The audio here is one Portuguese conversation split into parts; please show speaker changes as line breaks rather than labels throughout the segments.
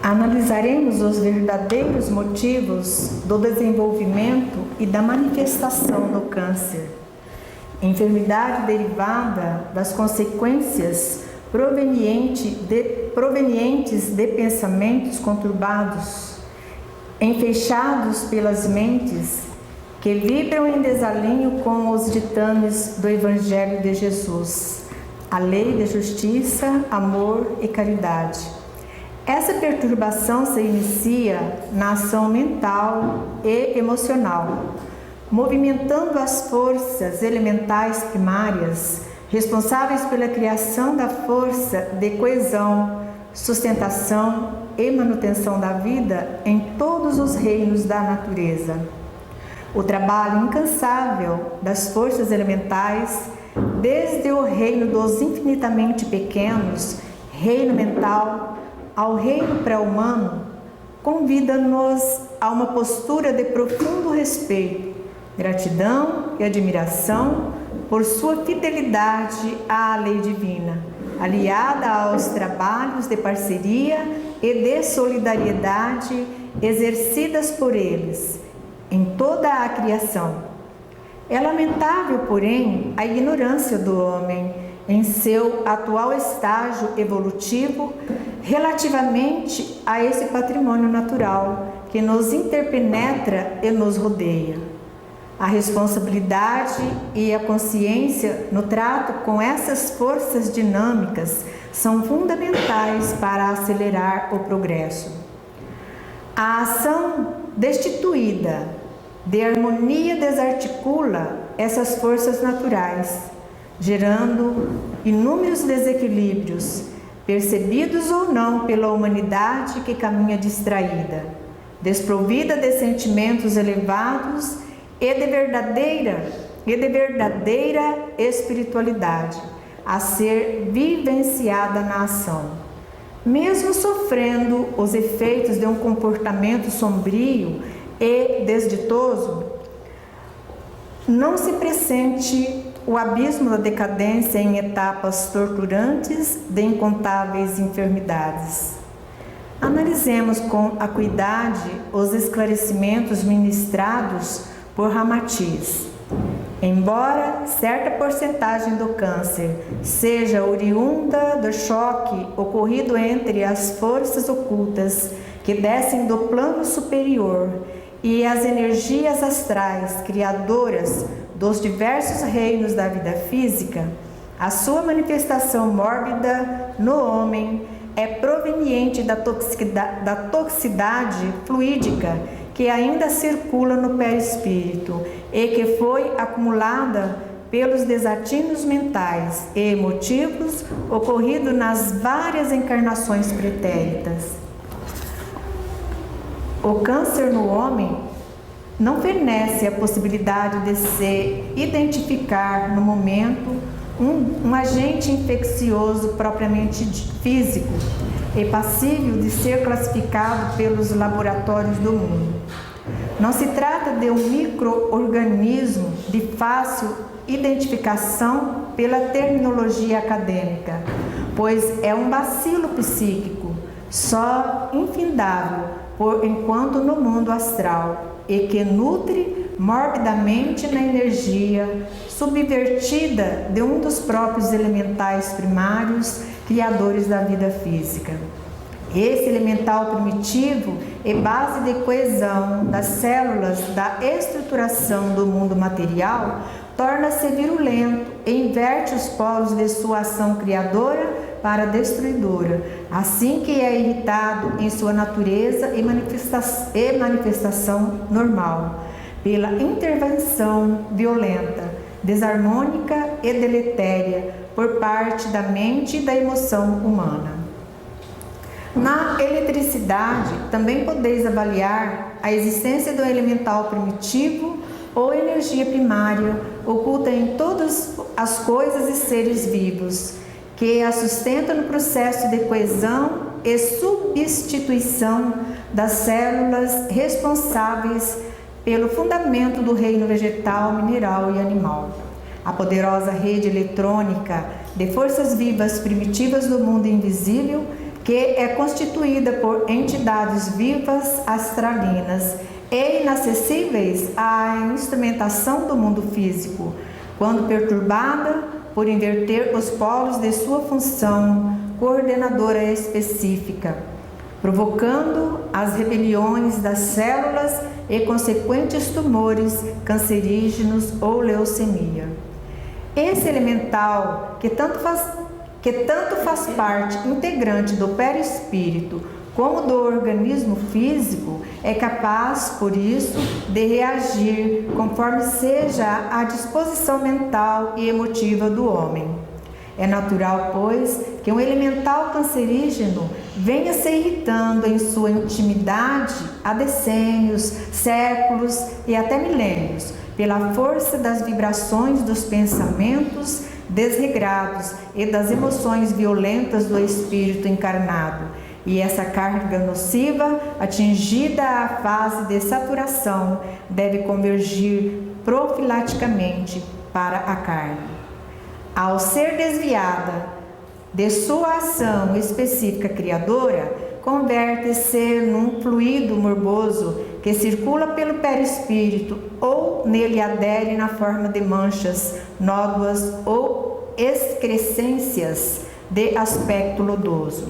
Analisaremos os verdadeiros motivos do desenvolvimento e da manifestação do câncer. Enfermidade derivada das consequências provenientes de pensamentos conturbados, enfechados pelas mentes que vibram em desalinho com os ditames do Evangelho de Jesus, a lei de justiça, amor e caridade. Essa perturbação se inicia na ação mental e emocional, movimentando as forças elementais primárias, responsáveis pela criação da força de coesão, sustentação e manutenção da vida em todos os reinos da natureza. O trabalho incansável das forças elementais, desde o reino dos infinitamente pequenos, reino mental, ao reino pré-humano, convida-nos a uma postura de profundo respeito, gratidão e admiração por sua fidelidade à lei divina, aliada aos trabalhos de parceria e de solidariedade exercidas por eles em toda a criação. É lamentável, porém, a ignorância do homem em seu atual estágio evolutivo relativamente a esse patrimônio natural que nos interpenetra e nos rodeia. A responsabilidade e a consciência no trato com essas forças dinâmicas são fundamentais para acelerar o progresso. A ação destituída de harmonia desarticula essas forças naturais, gerando inúmeros desequilíbrios, percebidos ou não pela humanidade que caminha distraída, desprovida de sentimentos elevados e de verdadeira espiritualidade a ser vivenciada na ação. Mesmo sofrendo os efeitos de um comportamento sombrio e desditoso, não se pressente o abismo da decadência em etapas torturantes de incontáveis enfermidades. Analisemos com acuidade os esclarecimentos ministrados por Ramatiz. Embora certa porcentagem do câncer seja oriunda do choque ocorrido entre as forças ocultas que descem do plano superior e as energias astrais criadoras dos diversos reinos da vida física, a sua manifestação mórbida no homem é proveniente da toxicidade fluídica que ainda circula no perispírito e que foi acumulada pelos desatinos mentais e emotivos ocorridos nas várias encarnações pretéritas. O câncer no homem não fornece a possibilidade de se identificar no momento um agente infeccioso propriamente físico e passível de ser classificado pelos laboratórios do mundo. Não se trata de um micro-organismo de fácil identificação pela terminologia acadêmica, pois é um bacilo psíquico, só infindável por enquanto no mundo astral, e que nutre morbidamente na energia subvertida de um dos próprios elementais primários criadores da vida física. Esse elemental primitivo é base de coesão das células da estruturação do mundo material, torna-se virulento e inverte os polos de sua ação criadora para destruidora, assim que é irritado em sua natureza e manifestação normal, pela intervenção violenta, desarmônica e deletéria por parte da mente e da emoção humana. Na eletricidade, também podeis avaliar a existência do elemental primitivo ou energia primária oculta em todas as coisas e seres vivos, que a sustenta no processo de coesão e substituição das células responsáveis pelo fundamento do reino vegetal, mineral e animal. A poderosa rede eletrônica de forças vivas primitivas do mundo invisível que é constituída por entidades vivas astralinas e inacessíveis à instrumentação do mundo físico, quando perturbada por inverter os polos de sua função coordenadora específica, provocando as rebeliões das células e consequentes tumores cancerígenos ou leucemia. Esse elemental, que tanto faz parte integrante do perispírito como do organismo físico, é capaz, por isso, de reagir conforme seja a disposição mental e emotiva do homem. É natural, pois, que um elemental cancerígeno venha se irritando em sua intimidade há decênios, séculos e até milênios, pela força das vibrações dos pensamentos desregrados e das emoções violentas do espírito encarnado. E essa carga nociva, atingida à fase de saturação, deve convergir profilaticamente para a carne. Ao ser desviada de sua ação específica criadora, converte-se num fluido morboso que circula pelo perispírito ou nele adere na forma de manchas, nódoas ou excrescências de aspecto lodoso,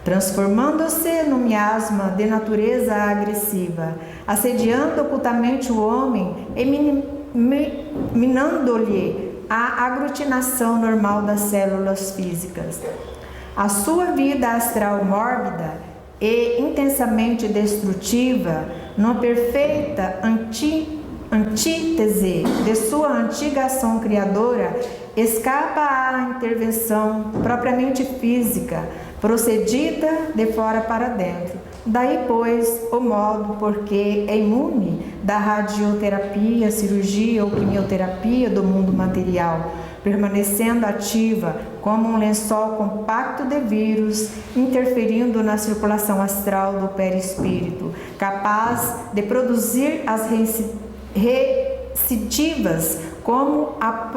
transformando-se num miasma de natureza agressiva, assediando ocultamente o homem e minando-lhe a aglutinação normal das células físicas. A sua vida astral mórbida e intensamente destrutiva, numa perfeita antítese de sua antiga ação criadora, escapa à intervenção propriamente física, procedida de fora para dentro. Daí, pois, o modo porque é imune da radioterapia, cirurgia ou quimioterapia do mundo material, permanecendo ativa como um lençol compacto de vírus, interferindo na circulação astral do perispírito, capaz de produzir as recidivas, como a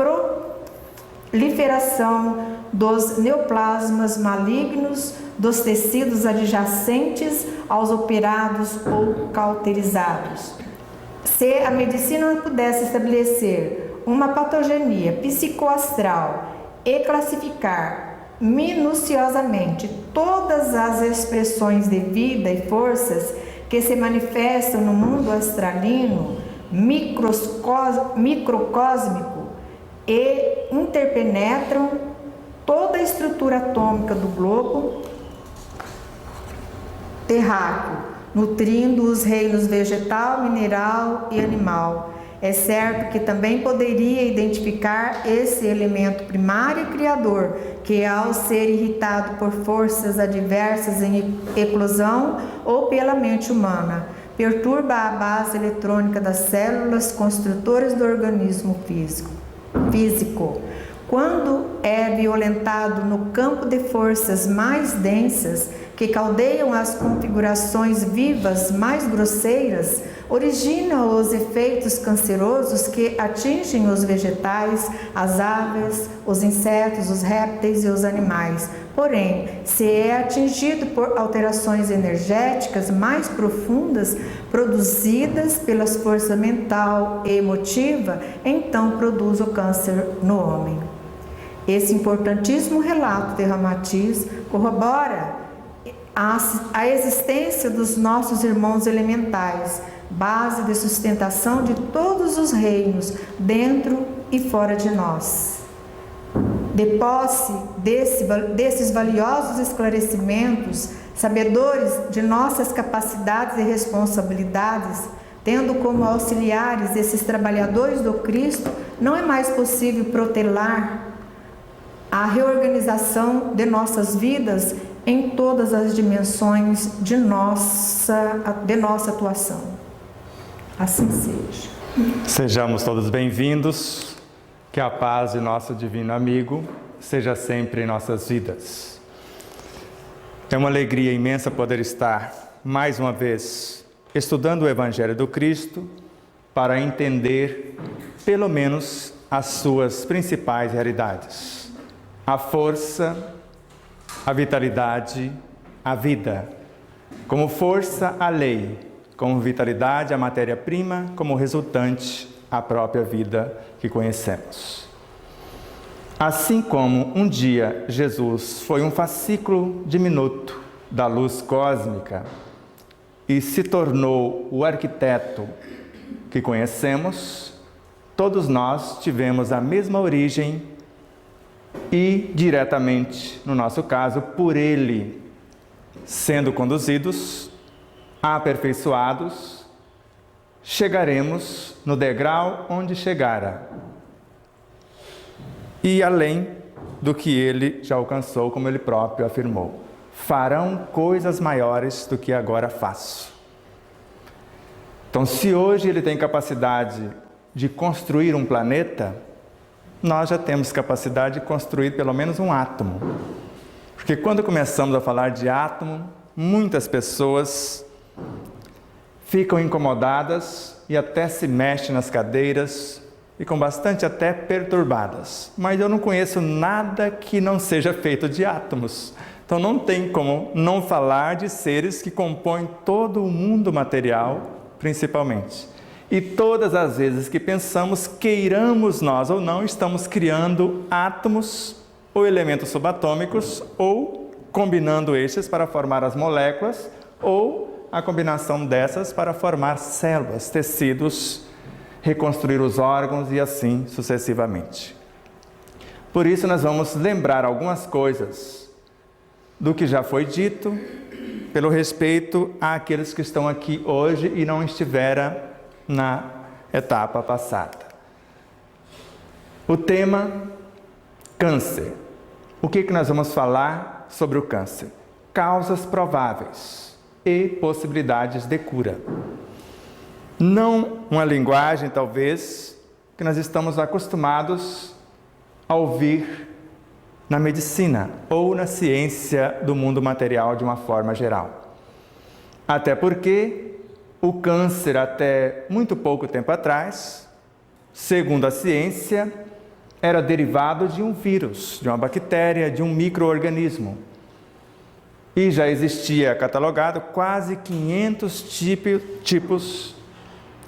proliferação dos neoplasmas malignos dos tecidos adjacentes aos operados ou cauterizados. Se a medicina pudesse estabelecer uma patogenia psicoastral e classificar minuciosamente todas as expressões de vida e forças que se manifestam no mundo astralino, microcósmico e interpenetram toda a estrutura atômica do globo terráqueo, nutrindo os reinos vegetal, mineral e animal. É certo que também poderia identificar esse elemento primário e criador, que ao ser irritado por forças adversas em eclosão ou pela mente humana, perturba a base eletrônica das células construtoras do organismo físico. Quando é violentado no campo de forças mais densas, que caldeiam as configurações vivas mais grosseiras, origina os efeitos cancerosos que atingem os vegetais, as aves, os insetos, os répteis e os animais. Porém, se é atingido por alterações energéticas mais profundas, produzidas pelas forças mental e emotiva, então produz o câncer no homem. Esse importantíssimo relato de Ramatiz corrobora a existência dos nossos irmãos elementais, base de sustentação de todos os reinos, dentro e fora de nós. De posse desses valiosos esclarecimentos, sabedores de nossas capacidades e responsabilidades, tendo como auxiliares esses trabalhadores do Cristo, não é mais possível protelar a reorganização de nossas vidas em todas as dimensões de nossa atuação. Assim seja.
Sejamos todos bem-vindos, que a paz de nosso divino amigo seja sempre em nossas vidas. É uma alegria imensa poder estar, mais uma vez, estudando o Evangelho do Cristo para entender, pelo menos, as suas principais realidades. A força, a vitalidade a vida, como força a lei, como vitalidade a matéria-prima, como resultante a própria vida que conhecemos. Assim como um dia Jesus foi um fascículo diminuto da luz cósmica e se tornou o arquiteto que conhecemos, todos nós tivemos a mesma origem e, diretamente, no nosso caso, por ele, sendo conduzidos, aperfeiçoados, chegaremos no degrau onde chegara. E além do que ele já alcançou, como ele próprio afirmou. Farão coisas maiores do que agora faço. Então, se hoje ele tem capacidade de construir um planeta, nós já temos capacidade de construir pelo menos um átomo. Porque quando começamos a falar de átomo, muitas pessoas ficam incomodadas e até se mexem nas cadeiras, ficam bastante até perturbadas. Mas eu não conheço nada que não seja feito de átomos. Então não tem como não falar de seres que compõem todo o mundo material, principalmente. E todas as vezes que pensamos, queiramos nós ou não, estamos criando átomos ou elementos subatômicos, ou combinando estes para formar as moléculas, ou a combinação dessas para formar células, tecidos, reconstruir os órgãos e assim sucessivamente. Por isso nós vamos lembrar algumas coisas do que já foi dito, pelo respeito àqueles que estão aqui hoje e não estiveram na etapa passada. O tema, câncer. O que nós vamos falar sobre o câncer? Causas prováveis e possibilidades de cura. Não uma linguagem, talvez, que nós estamos acostumados a ouvir na medicina ou na ciência do mundo material de uma forma geral. Até porque o câncer, até muito pouco tempo atrás, segundo a ciência, era derivado de um vírus, de uma bactéria, de um micro-organismo. E já existia catalogado quase 500 tipos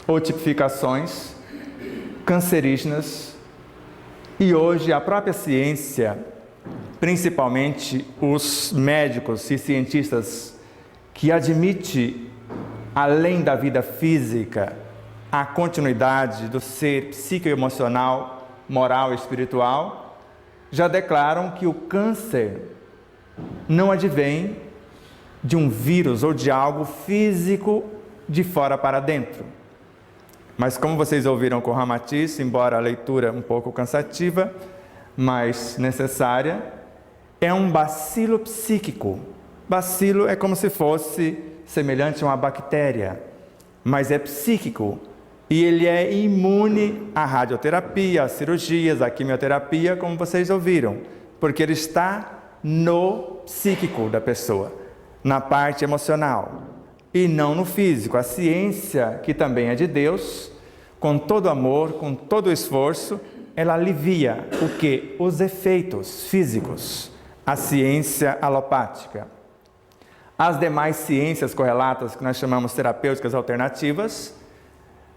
ou tipificações cancerígenas. E hoje a própria ciência, principalmente os médicos e cientistas que admitem, além da vida física, a continuidade do ser psicoemocional, moral e espiritual, já declaram que o câncer não advém de um vírus ou de algo físico de fora para dentro. Mas como vocês ouviram com Ramatiz, embora a leitura um pouco cansativa, mas necessária, é um bacilo psíquico. Bacilo é como se fosse semelhante a uma bactéria, mas é psíquico. E ele é imune à radioterapia, às cirurgias, à quimioterapia, como vocês ouviram, porque ele está no psíquico da pessoa, na parte emocional, e não no físico. A ciência, que também é de Deus, com todo amor, com todo esforço, ela alivia o quê? Os efeitos físicos, a ciência alopática. As demais ciências correlatas, que nós chamamos terapêuticas alternativas,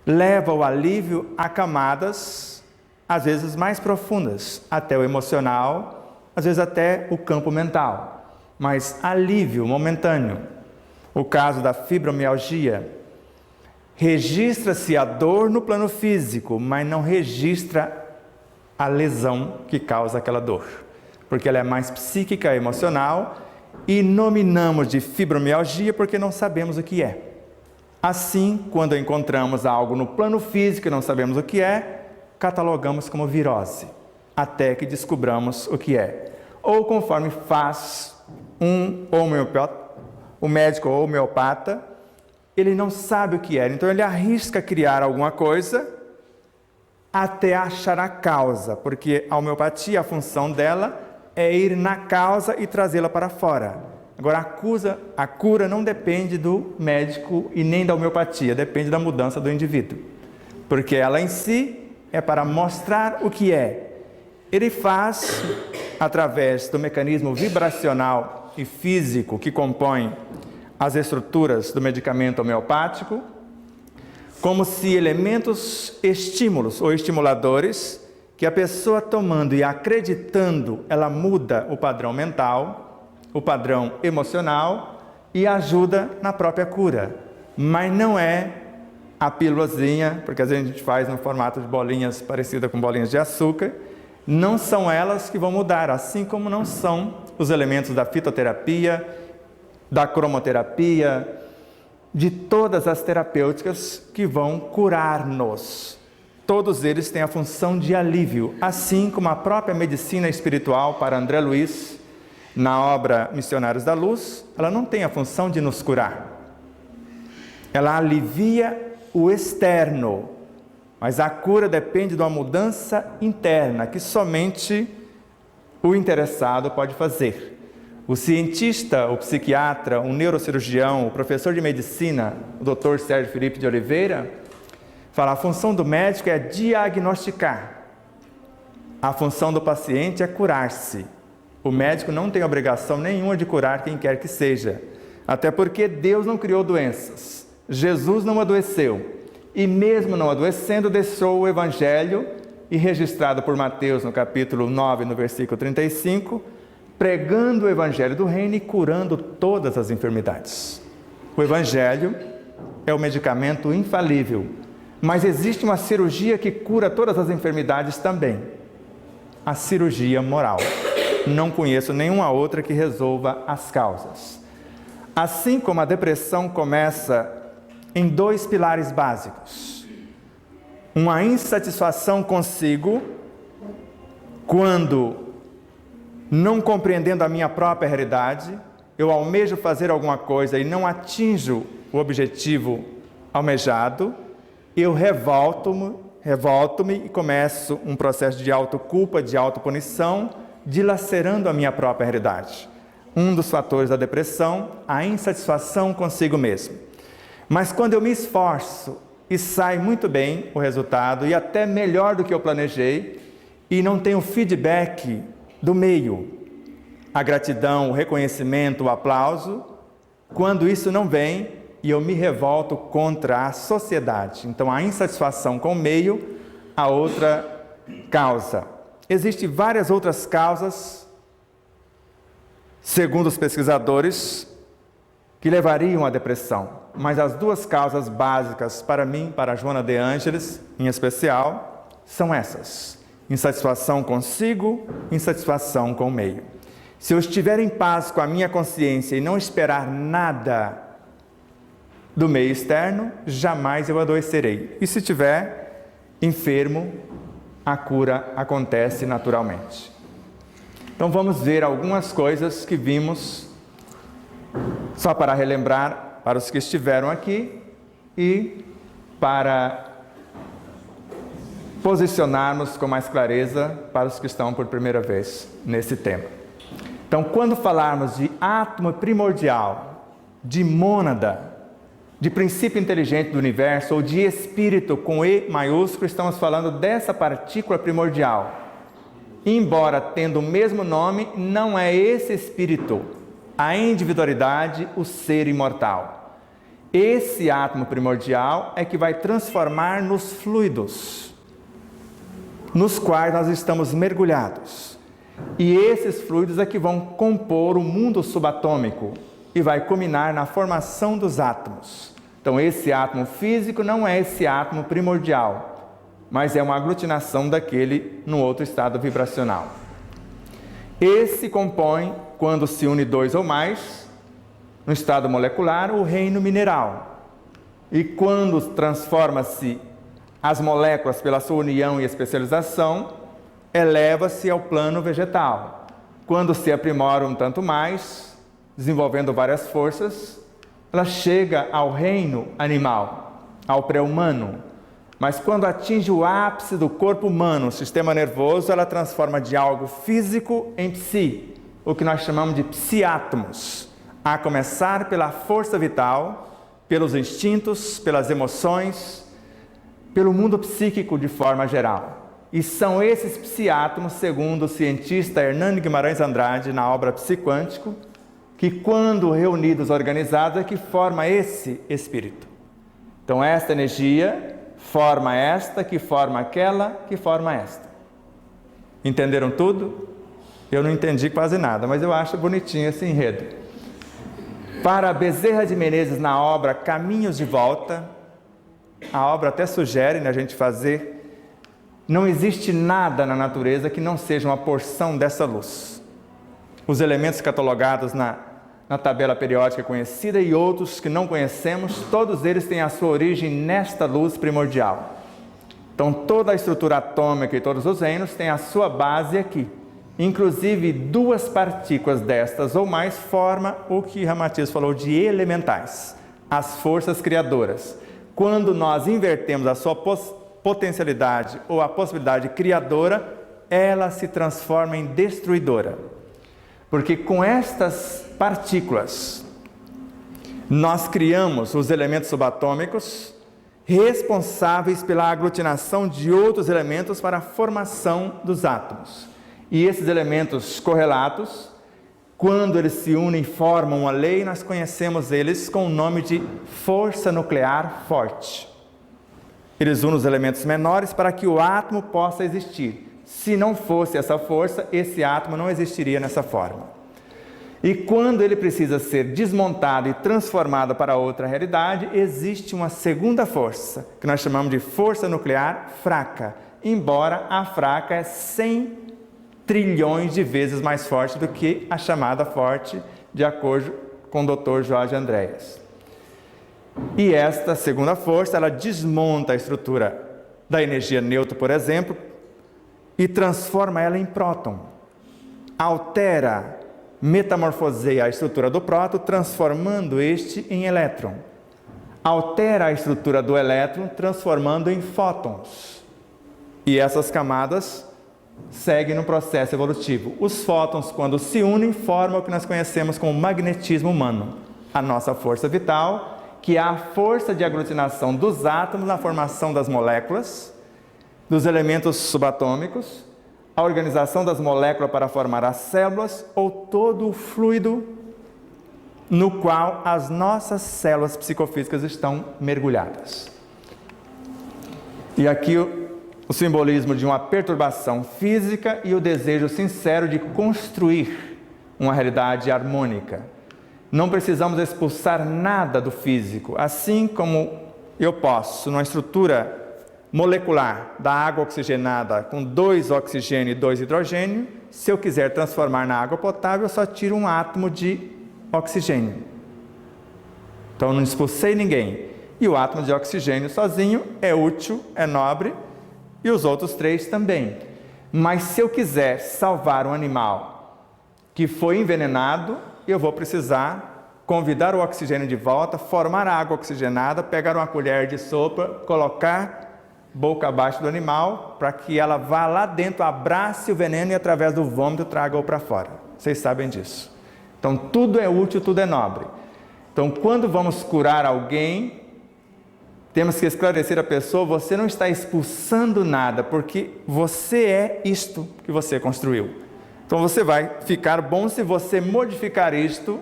leva o alívio a camadas, às vezes mais profundas, até o emocional, às vezes até o campo mental, mas alívio momentâneo. O caso da fibromialgia, registra-se a dor no plano físico, mas não registra a lesão que causa aquela dor, porque ela é mais psíquica, emocional, e nominamos de fibromialgia porque não sabemos o que é. Assim, quando encontramos algo no plano físico e não sabemos o que é, catalogamos como virose, até que descobramos o que é. Ou conforme faz o médico ou homeopata, ele não sabe o que é, então ele arrisca criar alguma coisa até achar a causa, porque a homeopatia, a função dela é ir na causa e trazê-la para fora. Agora, a cura não depende do médico e nem da homeopatia, depende da mudança do indivíduo. Porque ela em si é para mostrar o que é. Ele faz, através do mecanismo vibracional e físico que compõem as estruturas do medicamento homeopático, como se elementos estímulos ou estimuladores que a pessoa tomando e acreditando, ela muda o padrão mental, o padrão emocional e ajuda na própria cura. Mas não é a pílulazinha, porque às vezes a gente faz no formato de bolinhas parecida com bolinhas de açúcar, não são elas que vão mudar, assim como não são os elementos da fitoterapia, da cromoterapia, de todas as terapêuticas que vão curar-nos. Todos eles têm a função de alívio, assim como a própria medicina espiritual para André Luiz, na obra Missionários da Luz, ela não tem a função de nos curar. Ela alivia o externo, mas a cura depende de uma mudança interna que somente o interessado pode fazer. O cientista, o psiquiatra, o neurocirurgião, o professor de medicina, o Dr. Sérgio Felipe de Oliveira, fala: a função do médico é diagnosticar. A função do paciente é curar-se. O médico não tem obrigação nenhuma de curar quem quer que seja. Até porque Deus não criou doenças. Jesus não adoeceu. E mesmo não adoecendo, deixou o Evangelho, e registrado por Mateus no capítulo 9, no versículo 35, pregando o Evangelho do Reino e curando todas as enfermidades. O Evangelho é o medicamento infalível, mas existe uma cirurgia que cura todas as enfermidades também. A cirurgia moral. Não conheço nenhuma outra que resolva as causas. Assim como a depressão começa em 2 pilares básicos. Uma insatisfação consigo, quando, não compreendendo a minha própria realidade, eu almejo fazer alguma coisa e não atinjo o objetivo almejado, eu revolto-me e começo um processo de autoculpa, de autopunição, dilacerando a minha própria realidade. Um dos fatores da depressão, a insatisfação consigo mesmo. Mas quando eu me esforço e sai muito bem o resultado, e até melhor do que eu planejei, e não tenho feedback do meio, a gratidão, o reconhecimento, o aplauso, quando isso não vem, e eu me revolto contra a sociedade. Então, a insatisfação com o meio, a outra causa. Existem várias outras causas, segundo os pesquisadores, que levariam à depressão. Mas as 2 causas básicas para mim, para a Joana de Ângeles, em especial, são essas: insatisfação consigo, insatisfação com o meio. Se eu estiver em paz com a minha consciência e não esperar nada do meio externo, jamais eu adoecerei. E se estiver enfermo, a cura acontece naturalmente. Então vamos ver algumas coisas que vimos, só para relembrar para os que estiveram aqui e para posicionarmos com mais clareza para os que estão por primeira vez nesse tema. Então, quando falarmos de átomo primordial, de mônada, de princípio inteligente do universo ou de espírito com E maiúsculo, estamos falando dessa partícula primordial. Embora tendo o mesmo nome, não é esse espírito, a individualidade, o ser imortal. Esse átomo primordial é que vai transformar nos fluidos, nos quais nós estamos mergulhados. E esses fluidos é que vão compor o mundo subatômico e vai culminar na formação dos átomos. Então, esse átomo físico não é esse átomo primordial, mas é uma aglutinação daquele no outro estado vibracional. Esse compõe, quando se une 2 ou mais, no estado molecular, o reino mineral. E quando transforma-se as moléculas pela sua união e especialização, eleva-se ao plano vegetal. Quando se aprimora um tanto mais, desenvolvendo várias forças, ela chega ao reino animal, ao pré-humano. Mas quando atinge o ápice do corpo humano, o sistema nervoso, ela transforma de algo físico em psi, o que nós chamamos de psiátomos. A começar pela força vital, pelos instintos, pelas emoções, pelo mundo psíquico de forma geral. E são esses psiátomos, segundo o cientista Hernani Guimarães Andrade, na obra Psiquântico, que quando reunidos, organizados, é que forma esse espírito. Então esta energia forma esta, que forma aquela, que forma esta. Entenderam tudo? Eu não entendi quase nada, mas eu acho bonitinho esse enredo. Para Bezerra de Menezes, na obra Caminhos de Volta, a obra até sugere, né, a gente fazer, não existe nada na natureza que não seja uma porção dessa luz. Os elementos catalogados na tabela periódica conhecida e outros que não conhecemos, todos eles têm a sua origem nesta luz primordial. Então toda a estrutura atômica e todos os reinos têm a sua base aqui. Inclusive 2 partículas destas ou mais formam o que Ramatiz falou de elementais, as forças criadoras. Quando nós invertemos a sua potencialidade ou a possibilidade criadora, ela se transforma em destruidora. Porque com estas partículas, nós criamos os elementos subatômicos responsáveis pela aglutinação de outros elementos para a formação dos átomos. E esses elementos correlatos, quando eles se unem e formam uma lei, nós conhecemos eles com o nome de força nuclear forte. Eles unem os elementos menores para que o átomo possa existir. Se não fosse essa força, esse átomo não existiria nessa forma. E quando ele precisa ser desmontado e transformado para outra realidade, existe uma segunda força, que nós chamamos de força nuclear fraca, embora a fraca é 100 trilhões de vezes mais forte do que a chamada forte, de acordo com o Dr. Jorge Andréas. E esta segunda força, ela desmonta a estrutura da energia nêutron, por exemplo, e transforma ela em próton. Altera, metamorfoseia a estrutura do próton, transformando este em elétron. Altera a estrutura do elétron, transformando em fótons. E essas camadas seguem no processo evolutivo. Os fótons, quando se unem, formam o que nós conhecemos como magnetismo humano. A nossa força vital, que é a força de aglutinação dos átomos na formação das moléculas, dos elementos subatômicos, a organização das moléculas para formar as células ou todo o fluido no qual as nossas células psicofísicas estão mergulhadas. E aqui o simbolismo de uma perturbação física e o desejo sincero de construir uma realidade harmônica. Não precisamos expulsar nada do físico, assim como eu posso, numa estrutura molecular da água oxigenada com 2 oxigênio e 2 hidrogênio, se eu quiser transformar na água potável, eu só tiro um átomo de oxigênio. Então, não expulsei ninguém. E o átomo de oxigênio sozinho é útil, é nobre, e os outros 3 também. Mas se eu quiser salvar um animal que foi envenenado, eu vou precisar convidar o oxigênio de volta, formar a água oxigenada, pegar uma colher de sopa, colocar boca abaixo do animal, para que ela vá lá dentro, abrace o veneno e através do vômito traga-o para fora. Vocês sabem disso. Então tudo é útil, tudo é nobre. Então quando vamos curar alguém, temos que esclarecer a pessoa: você não está expulsando nada, porque você é isto que você construiu. Então você vai ficar bom se você modificar isto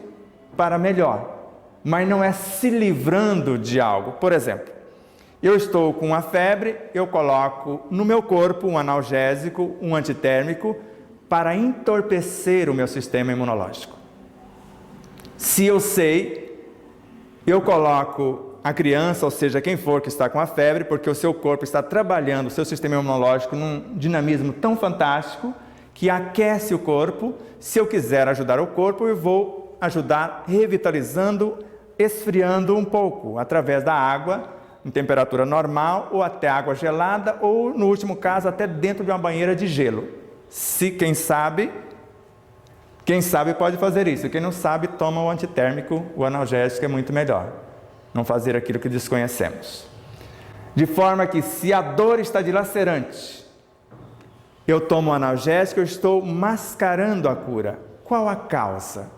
para melhor, mas não é se livrando de algo. Por exemplo, eu estou com uma febre, eu coloco no meu corpo um analgésico, um antitérmico, para entorpecer o meu sistema imunológico. Se eu sei, eu coloco a criança, ou seja, quem for que está com a febre, porque o seu corpo está trabalhando o seu sistema imunológico num dinamismo tão fantástico, que aquece o corpo. Se eu quiser ajudar o corpo, eu vou ajudar revitalizando, esfriando um pouco, através da água, em temperatura normal, ou até água gelada, ou no último caso, até dentro de uma banheira de gelo. Se quem sabe pode fazer isso. Quem não sabe, toma o antitérmico, o analgésico é muito melhor. Não fazer aquilo que desconhecemos. De forma que, se a dor está dilacerante, eu tomo o analgésico, eu estou mascarando a cura. Qual a causa?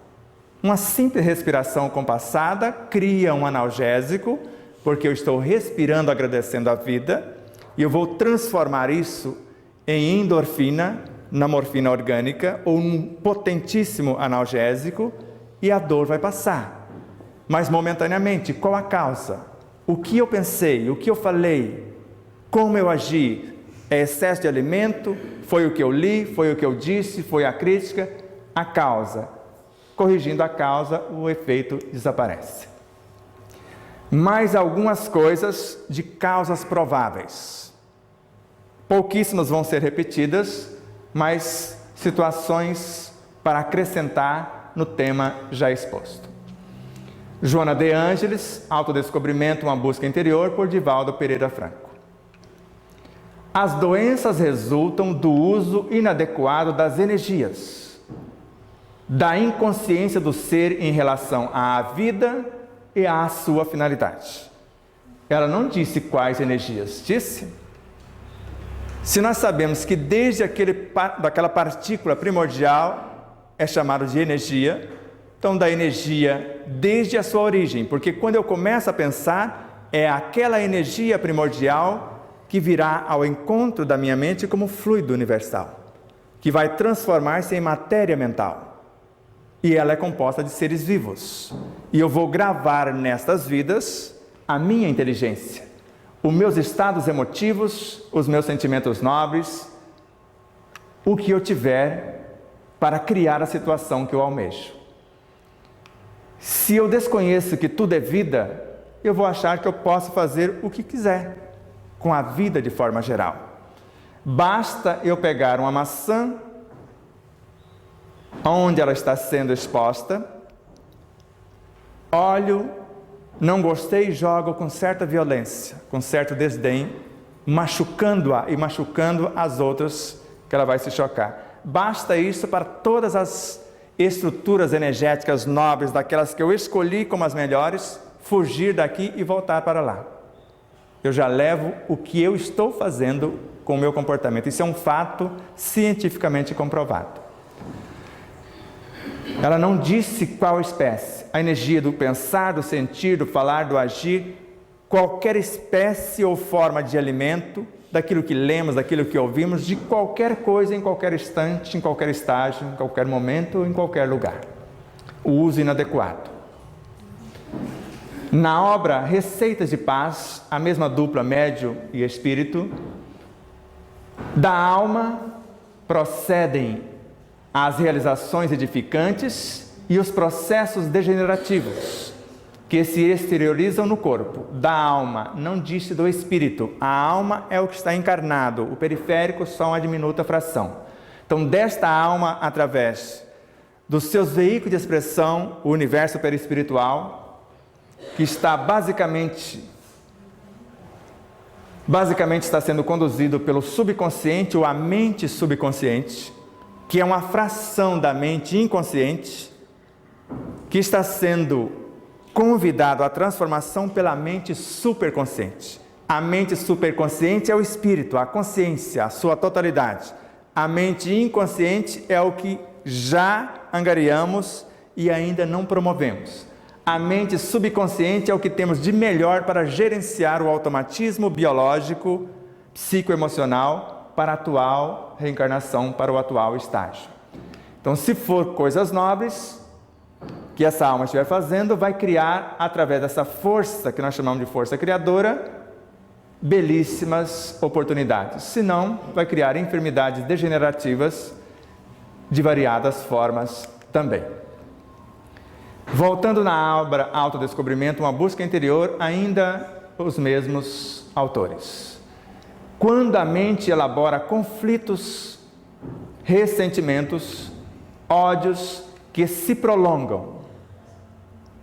Uma simples respiração compassada cria um analgésico, porque eu estou respirando, agradecendo a vida, e eu vou transformar isso em endorfina, na morfina orgânica, ou num potentíssimo analgésico, e a dor vai passar. Mas momentaneamente, qual a causa? O que eu pensei, o que eu falei, como eu agi? É excesso de alimento? Foi o que eu li? Foi o que eu disse? Foi a crítica? A causa. Corrigindo a causa, o efeito desaparece. Mais algumas coisas de causas prováveis. Pouquíssimas vão ser repetidas, mas situações para acrescentar no tema já exposto. Joana de Ângeles, Autodescobrimento, uma busca interior, por Divaldo Pereira Franco. As doenças resultam do uso inadequado das energias, da inconsciência do ser em relação à vida e à sua finalidade. Ela não disse quais energias, disse? Se nós sabemos que desde daquela partícula primordial é chamado de energia, então da energia desde a sua origem, porque quando eu começo a pensar, é aquela energia primordial que virá ao encontro da minha mente como fluido universal, que vai transformar-se em matéria mental. E ela é composta de seres vivos. E eu vou gravar nestas vidas a minha inteligência, os meus estados emotivos, os meus sentimentos nobres, o que eu tiver para criar a situação que eu almejo. Se eu desconheço que tudo é vida, eu vou achar que eu posso fazer o que quiser com a vida de forma geral. Basta eu pegar uma maçã, onde ela está sendo exposta, olho, não gostei e jogo com certa violência, com certo desdém, machucando-a e machucando as outras que ela vai se chocar. Basta isso para todas as estruturas energéticas nobres, daquelas que eu escolhi como as melhores, fugir daqui e voltar para lá. Eu já levo o que eu estou fazendo com o meu comportamento. Isso é um fato cientificamente comprovado. Ela não disse qual espécie. A energia do pensar, do sentir, do falar, do agir, qualquer espécie ou forma de alimento, daquilo que lemos, daquilo que ouvimos, de qualquer coisa, em qualquer instante, em qualquer estágio, em qualquer momento, em qualquer lugar. O uso inadequado. Na obra Receitas de Paz, a mesma dupla médium e espírito, da alma procedem as realizações edificantes e os processos degenerativos, que se exteriorizam no corpo. Da alma, não disse do espírito. A alma é o que está encarnado, o periférico só uma diminuta fração. Então, desta alma, através dos seus veículos de expressão, o universo perispiritual, que está basicamente está sendo conduzido pelo subconsciente ou a mente subconsciente, que é uma fração da mente inconsciente, que está sendo convidado à transformação pela mente superconsciente. A mente superconsciente é o espírito, a consciência, a sua totalidade. A mente inconsciente é o que já angariamos e ainda não promovemos. A mente subconsciente é o que temos de melhor para gerenciar o automatismo biológico, psicoemocional, para a atual reencarnação, para o atual estágio. Então, se for coisas nobres que essa alma estiver fazendo, vai criar, através dessa força, que nós chamamos de força criadora, belíssimas oportunidades. Se não, vai criar enfermidades degenerativas de variadas formas também. Voltando na obra Autodescobrimento, uma busca interior, ainda os mesmos autores. Quando a mente elabora conflitos, ressentimentos, ódios que se prolongam,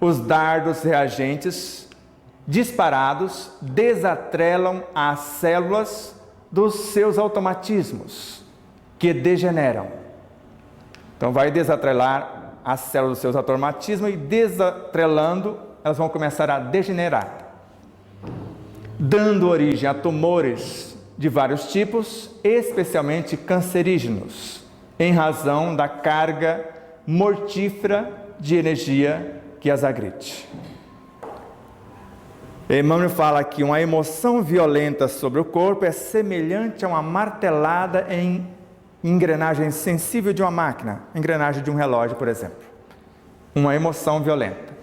os dardos reagentes disparados desatrelam as células dos seus automatismos, que degeneram. Então vai desatrelar as células dos seus automatismos e desatrelando, elas vão começar a degenerar, dando origem a tumores de vários tipos, especialmente cancerígenos, em razão da carga mortífera de energia que as agride. Emmanuel fala que uma emoção violenta sobre o corpo é semelhante a uma martelada em engrenagem sensível de uma máquina, engrenagem de um relógio, por exemplo. uma emoção violenta.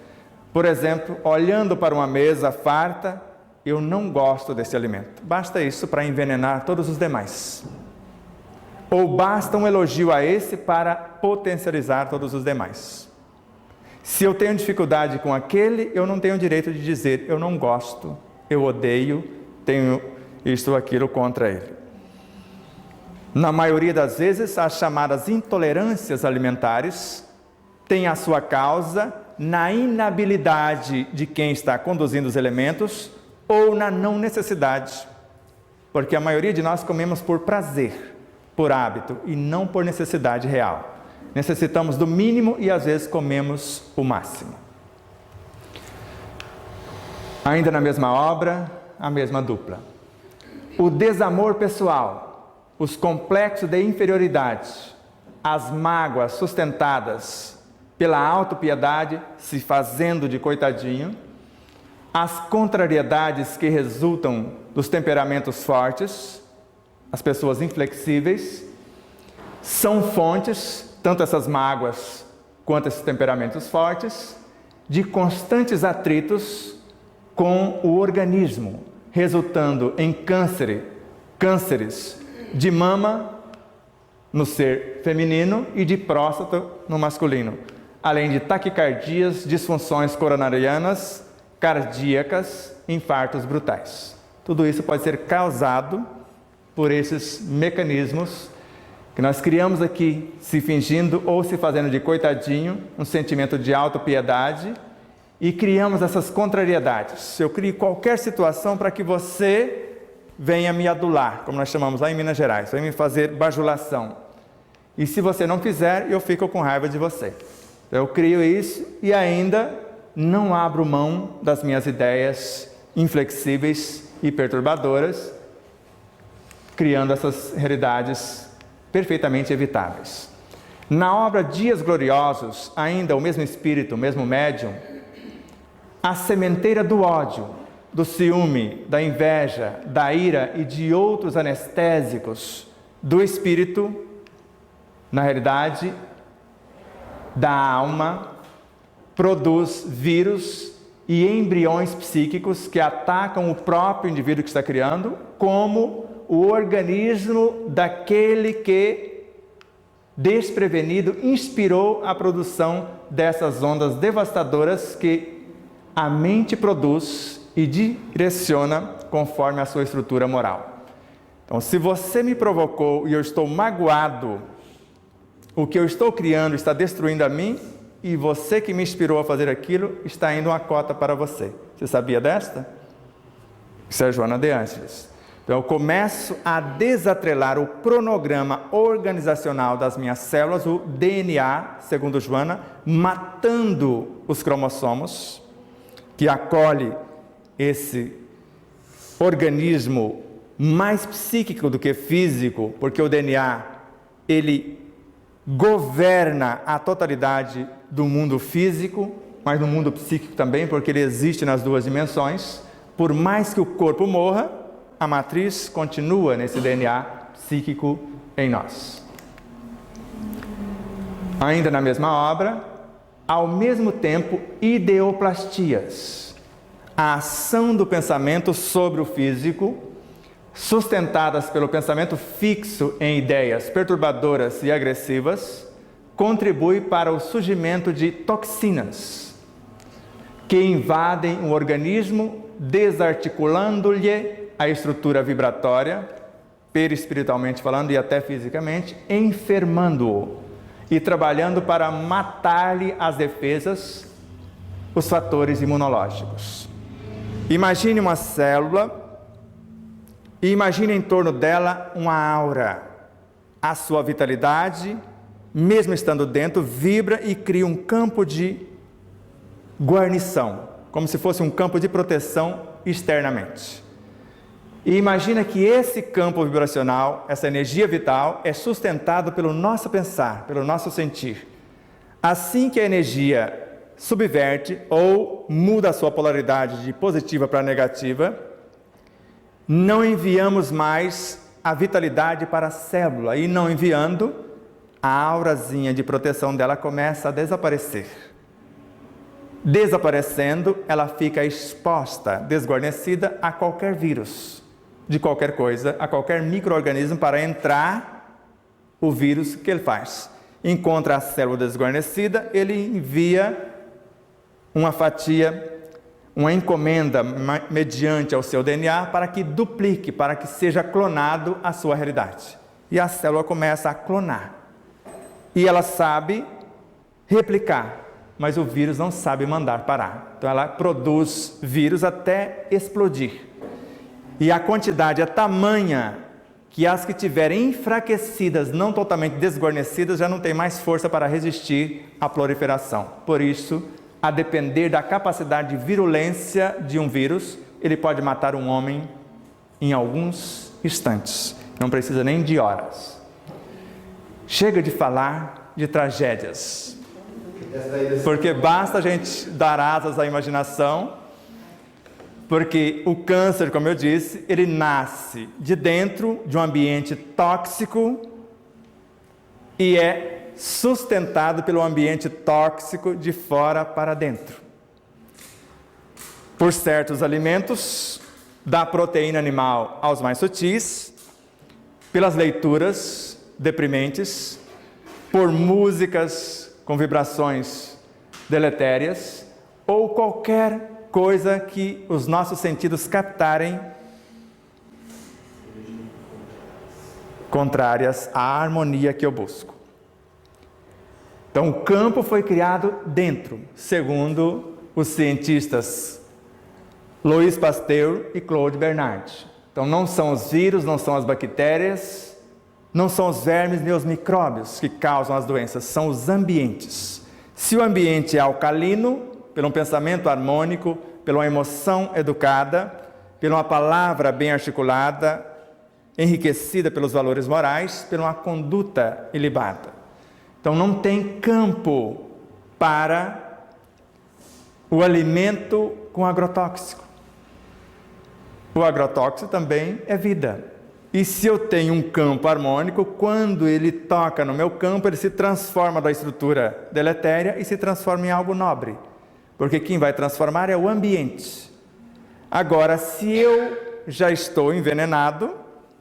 Por exemplo, olhando para uma mesa farta, eu não gosto desse alimento. Basta isso para envenenar todos os demais. Ou basta um elogio a esse para potencializar todos os demais. Se eu tenho dificuldade com aquele, eu não tenho o direito de dizer, eu não gosto, eu odeio, tenho isto ou aquilo contra ele. Na maioria das vezes, as chamadas intolerâncias alimentares têm a sua causa na inabilidade de quem está conduzindo os elementos ou na não necessidade. Porque a maioria de nós comemos por prazer, por hábito e não por necessidade real. Necessitamos do mínimo e às vezes comemos o máximo. Ainda na mesma obra, a mesma dupla. O desamor pessoal, os complexos de inferioridade, as mágoas sustentadas pela autopiedade, se fazendo de coitadinho, as contrariedades que resultam dos temperamentos fortes, as pessoas inflexíveis, são fontes, tanto essas mágoas quanto esses temperamentos fortes, de constantes atritos com o organismo, resultando em cânceres de mama no ser feminino e de próstata no masculino, além de taquicardias, disfunções coronarianas, cardíacas, infartos brutais. Tudo isso pode ser causado por esses mecanismos que nós criamos aqui, se fingindo ou se fazendo de coitadinho, um sentimento de autopiedade, e criamos essas contrariedades. Eu crio qualquer situação para que você venha me adular, como nós chamamos lá em Minas Gerais, venha me fazer bajulação. E se você não fizer, eu fico com raiva de você. Eu crio isso e ainda não abro mão das minhas ideias inflexíveis e perturbadoras, criando essas realidades perfeitamente evitáveis. Na obra Dias Gloriosos, ainda o mesmo espírito, o mesmo médium, a sementeira do ódio, do ciúme, da inveja, da ira e de outros anestésicos do espírito, na realidade, da alma, produz vírus e embriões psíquicos que atacam o próprio indivíduo que está criando, como o organismo daquele que, desprevenido, inspirou a produção dessas ondas devastadoras que a mente produz e direciona conforme a sua estrutura moral. Então, se você me provocou e eu estou magoado, o que eu estou criando está destruindo a mim, e você que me inspirou a fazer aquilo está indo uma cota para você. Você sabia desta? Isso é Joana de Ângeles. Então, eu começo a desatrelar o cronograma organizacional das minhas células, o DNA, segundo Joana, matando os cromossomos, que acolhe esse organismo mais psíquico do que físico, porque o DNA, ele governa a totalidade do mundo físico, mas no mundo psíquico também, porque ele existe nas duas dimensões. Por mais que o corpo morra, a matriz continua nesse DNA psíquico em nós. Ainda na mesma obra, ao mesmo tempo, ideoplastias, a ação do pensamento sobre o físico, sustentadas pelo pensamento fixo em ideias perturbadoras e agressivas, contribui para o surgimento de toxinas que invadem o organismo, desarticulando-lhe a estrutura vibratória, perispiritualmente falando e até fisicamente, enfermando-o e trabalhando para matar-lhe as defesas, os fatores imunológicos. Imagine uma célula e imagine em torno dela uma aura. A sua vitalidade, mesmo estando dentro, vibra e cria um campo de guarnição, como se fosse um campo de proteção externamente. E imagina que esse campo vibracional, essa energia vital, é sustentado pelo nosso pensar, pelo nosso sentir. Assim que a energia subverte ou muda a sua polaridade de positiva para negativa, não enviamos mais a vitalidade para a célula, e não enviando, a aurazinha de proteção dela começa a desaparecer. desaparecendo, ela fica exposta, desguarnecida a qualquer vírus, de qualquer coisa, a qualquer micro-organismo para entrar o vírus que ele faz. Encontra a célula desguarnecida, ele envia uma fatia, uma encomenda mediante ao seu DNA para que duplique, para que seja clonado a sua realidade. E a célula começa a clonar. E ela sabe replicar, mas o vírus não sabe mandar parar. Então ela produz vírus até explodir. E a quantidade é tamanha que as que tiverem enfraquecidas, não totalmente desguarnecidas, já não tem mais força para resistir à proliferação. Por isso, a depender da capacidade de virulência de um vírus, ele pode matar um homem em alguns instantes. Não precisa nem de horas. Chega de falar de tragédias, porque basta a gente dar asas à imaginação, porque o câncer, como eu disse, ele nasce de dentro de um ambiente tóxico e é sustentado pelo ambiente tóxico de fora para dentro. Por certos alimentos, da proteína animal aos mais sutis, pelas leituras deprimentes, por músicas com vibrações deletérias, ou qualquer coisa que os nossos sentidos captarem contrárias à harmonia que eu busco. Então, o campo foi criado dentro, segundo os cientistas Louis Pasteur e Claude Bernard. Então, não são os vírus, não são as bactérias, não são os vermes nem os micróbios que causam as doenças, são os ambientes. Se o ambiente é alcalino, pelo um pensamento harmônico, pela uma emoção educada, pela uma palavra bem articulada, enriquecida pelos valores morais, pela uma conduta ilibada. Então não tem campo para o alimento com agrotóxico. O agrotóxico também é vida. E se eu tenho um campo harmônico, quando ele toca no meu campo, ele se transforma da estrutura deletéria e se transforma em algo nobre. Porque quem vai transformar é o ambiente. Agora, se eu já estou envenenado,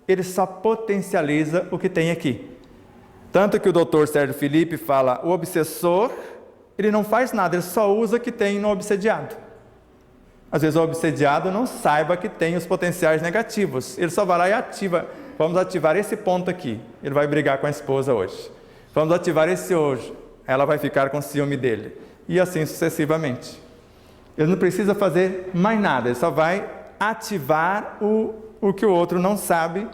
ele só potencializa o que tem aqui. Tanto que o Dr. Sérgio Felipe fala, o obsessor, ele não faz nada, ele só usa o que tem no obsediado. Às vezes o obsediado não saiba que tem os potenciais negativos. Ele só vai lá e ativa. Vamos ativar esse ponto aqui. Ele vai brigar com a esposa hoje. Vamos ativar esse hoje. Ela vai ficar com ciúme dele. E assim sucessivamente. Ele não precisa fazer mais nada. Ele só vai ativar o que o outro não sabe.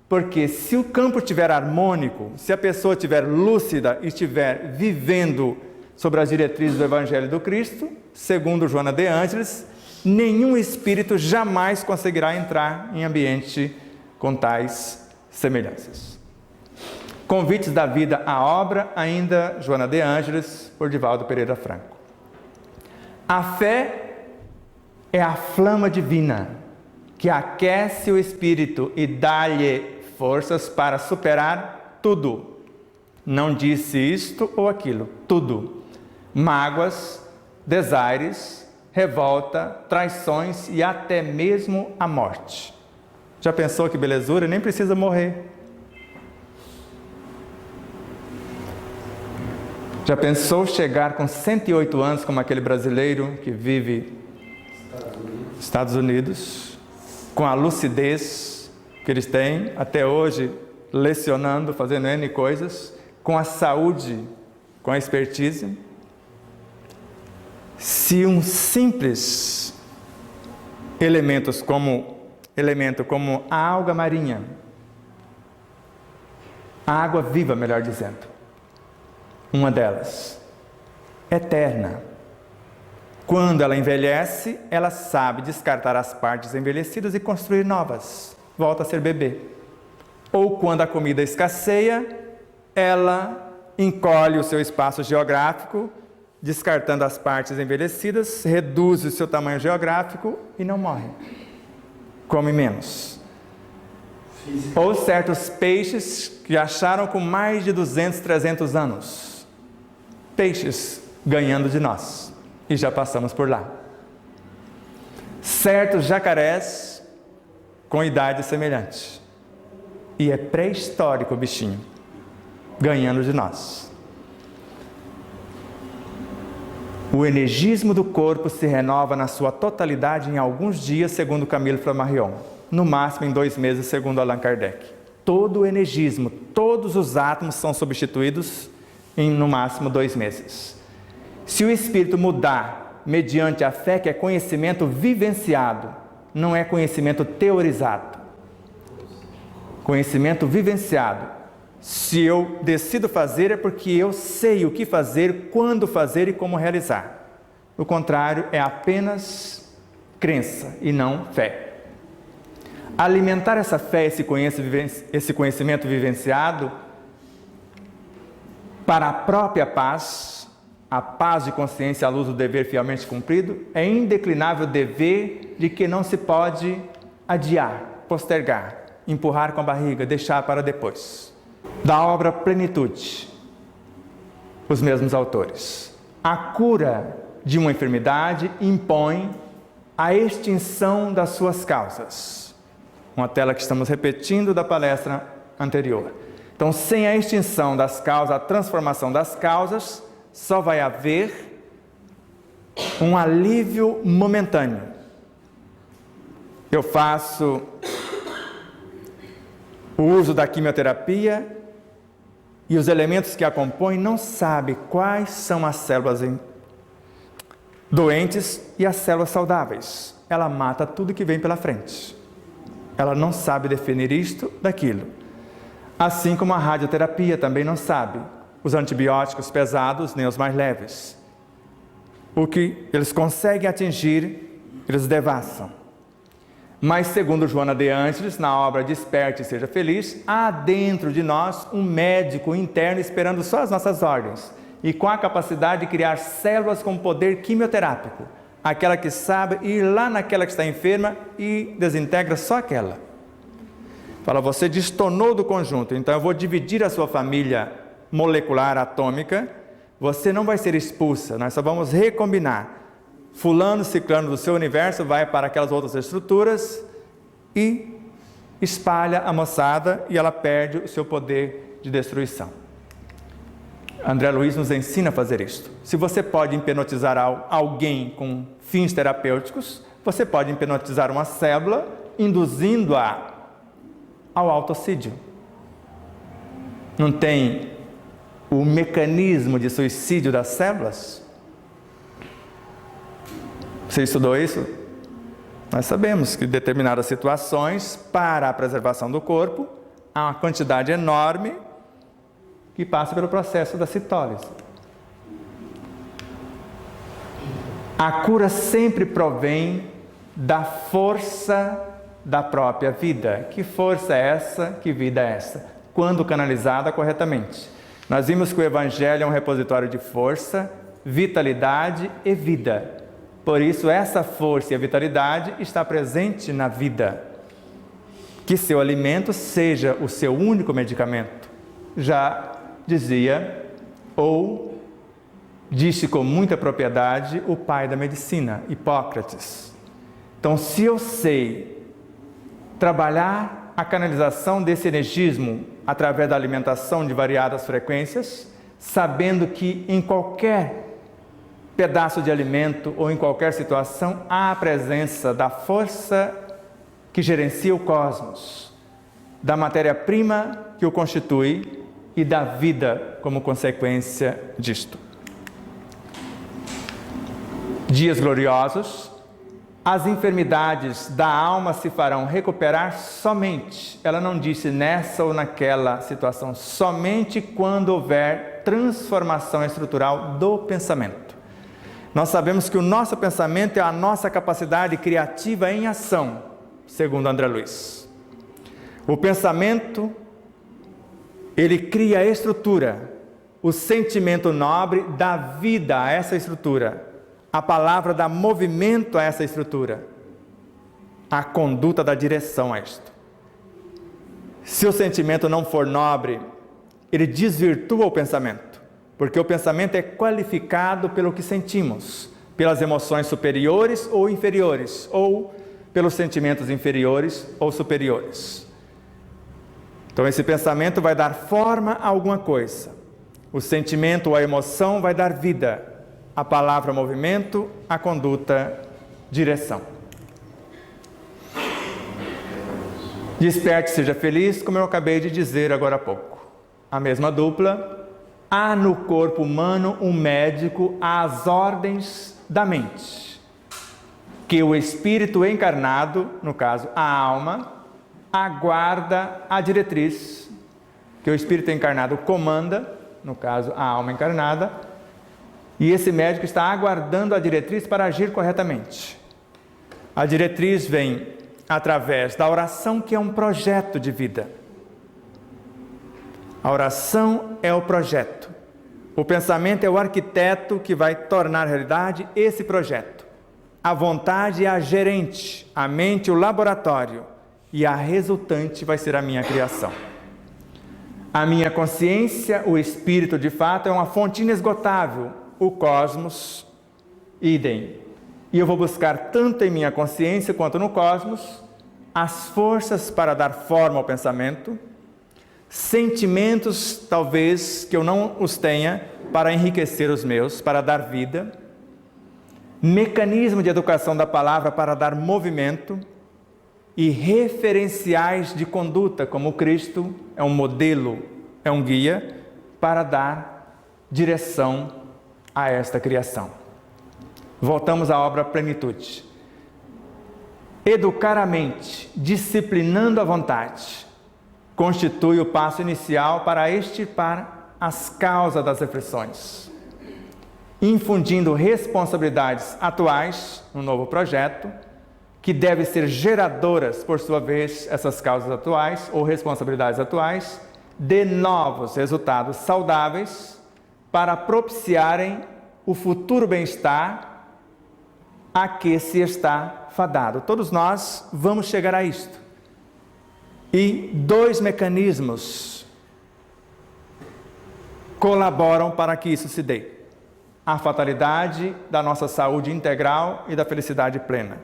Porque se o campo estiver harmônico, se a pessoa estiver lúcida e estiver vivendo sobre as diretrizes do Evangelho do Cristo, segundo Joana de Ângeles, nenhum espírito jamais conseguirá entrar em ambiente com tais semelhanças. Convites da vida à obra, ainda Joana de Ângeles, por Divaldo Pereira Franco. A fé é a flama divina que aquece o espírito e dá-lhe forças para superar tudo. Não disse isto ou aquilo, tudo. Mágoas, desaires, revolta, traições e até mesmo a morte. Já pensou que belezura? Nem precisa morrer. Já pensou chegar com 108 anos como aquele brasileiro que vive nos Estados Unidos, com a lucidez que eles têm até hoje, lecionando, fazendo N coisas, com a saúde, com a expertise? Se um simples elemento como a alga marinha, a água viva, melhor dizendo, uma delas, eterna, quando ela envelhece, ela sabe descartar as partes envelhecidas e construir novas, volta a ser bebê. Ou quando a comida escasseia, ela encolhe o seu espaço geográfico, descartando as partes envelhecidas, reduz o seu tamanho geográfico e não morre. Come menos. Ou certos peixes que acharam com mais de 200, 300 anos. Peixes ganhando de nós. e já passamos por lá. Certos jacarés com idade semelhante. E é pré-histórico o bichinho, ganhando de nós. O energismo do corpo se renova na sua totalidade em alguns dias, segundo Camille Flammarion. No máximo em 2 meses, segundo Allan Kardec. Todo o energismo, todos os átomos são substituídos em no máximo 2 meses. Se o espírito mudar mediante a fé, que é conhecimento vivenciado, não é conhecimento teorizado. Conhecimento vivenciado. Se eu decido fazer é porque eu sei o que fazer, quando fazer e como realizar. O contrário é apenas crença e não fé. Alimentar essa fé, esse conhecimento vivenciado para a própria paz, a paz de consciência à luz do dever fielmente cumprido, é indeclinável dever de que não se pode adiar, postergar, empurrar com a barriga, deixar para depois. Da obra Plenitude, os mesmos autores. A cura de uma enfermidade impõe a extinção das suas causas. Uma tela que estamos repetindo da palestra anterior. Então, sem a extinção das causas, a transformação das causas, só vai haver um alívio momentâneo. Eu faço o uso da quimioterapia e os elementos que a compõem não sabe quais são as células doentes e as células saudáveis. Ela mata tudo que vem pela frente. Ela não sabe definir isto daquilo. Assim como a radioterapia também não sabe os antibióticos pesados nem os mais leves. O que eles conseguem atingir, eles devassam. Mas segundo Joana de Ângeles, na obra Desperte e Seja Feliz, há dentro de nós um médico interno esperando só as nossas ordens e com a capacidade de criar células com poder quimioterápico. Aquela que sabe ir lá naquela que está enferma e desintegra só aquela. Fala, você destonou do conjunto, então eu vou dividir a sua família molecular atômica, você não vai ser expulsa, nós só vamos recombinar. Fulano, ciclano do seu universo vai para aquelas outras estruturas e espalha a moçada e ela perde o seu poder de destruição. André Luiz nos ensina a fazer isto. Se você pode hipnotizar alguém com fins terapêuticos, você pode hipnotizar uma célula, induzindo-a ao autocídio. Não tem o mecanismo de suicídio das células? Você estudou isso? Nós sabemos que em determinadas situações, para a preservação do corpo, há uma quantidade enorme que passa pelo processo da citólise. A cura sempre provém da força da própria vida. Que força é essa? Que vida é essa? Quando canalizada corretamente. Nós vimos que o Evangelho é um repositório de força, vitalidade e vida. Por isso, essa força e a vitalidade está presente na vida. Que seu alimento seja o seu único medicamento. Já dizia, ou disse com muita propriedade, o pai da medicina, Hipócrates. Então, se eu sei trabalhar a canalização desse energismo através da alimentação de variadas frequências, sabendo que em qualquer pedaço de alimento ou em qualquer situação há a presença da força que gerencia o cosmos, da matéria-prima que o constitui e da vida como consequência disto. Dias gloriosos, as enfermidades da alma se farão recuperar somente, ela não disse nessa ou naquela situação, somente quando houver transformação estrutural do pensamento. Nós sabemos que o nosso pensamento é a nossa capacidade criativa em ação, segundo André Luiz. O pensamento, ele cria a estrutura, o sentimento nobre dá vida a essa estrutura, a palavra dá movimento a essa estrutura, a conduta dá direção a isto. Se o sentimento não for nobre, ele desvirtua o pensamento, porque o pensamento é qualificado pelo que sentimos, pelas emoções superiores ou inferiores, ou pelos sentimentos inferiores ou superiores. Então esse pensamento vai dar forma a alguma coisa. O sentimento ou a emoção vai dar vida. A palavra, movimento, a conduta, direção. Desperte, seja feliz, como eu acabei de dizer agora há pouco. A mesma dupla. Há no corpo humano um médico às ordens da mente, que o espírito encarnado, no caso a alma, aguarda a diretriz, que o espírito encarnado comanda, no caso a alma encarnada, e esse médico está aguardando a diretriz para agir corretamente. A diretriz vem através da oração, que é um projeto de vida. A oração é o projeto. O pensamento é o arquiteto que vai tornar realidade esse projeto. A vontade é a gerente, a mente o laboratório, e a resultante vai ser a minha criação. A minha consciência, o espírito de fato, é uma fonte inesgotável, o cosmos, idem. E eu vou buscar tanto em minha consciência quanto no cosmos as forças para dar forma ao pensamento, sentimentos, talvez, que eu não os tenha, para enriquecer os meus, para dar vida, mecanismo de educação da palavra para dar movimento, e referenciais de conduta, como Cristo é um modelo, é um guia, para dar direção a esta criação. Voltamos à obra Plenitude. Educar a mente, disciplinando a vontade, constitui o passo inicial para extirpar as causas das aflições, infundindo responsabilidades atuais no novo projeto, que devem ser geradoras, por sua vez, essas causas atuais ou responsabilidades atuais, de novos resultados saudáveis para propiciarem o futuro bem-estar a que se está fadado. Todos nós vamos chegar a isto. E dois mecanismos colaboram para que isso se dê: a fatalidade da nossa saúde integral e da felicidade plena.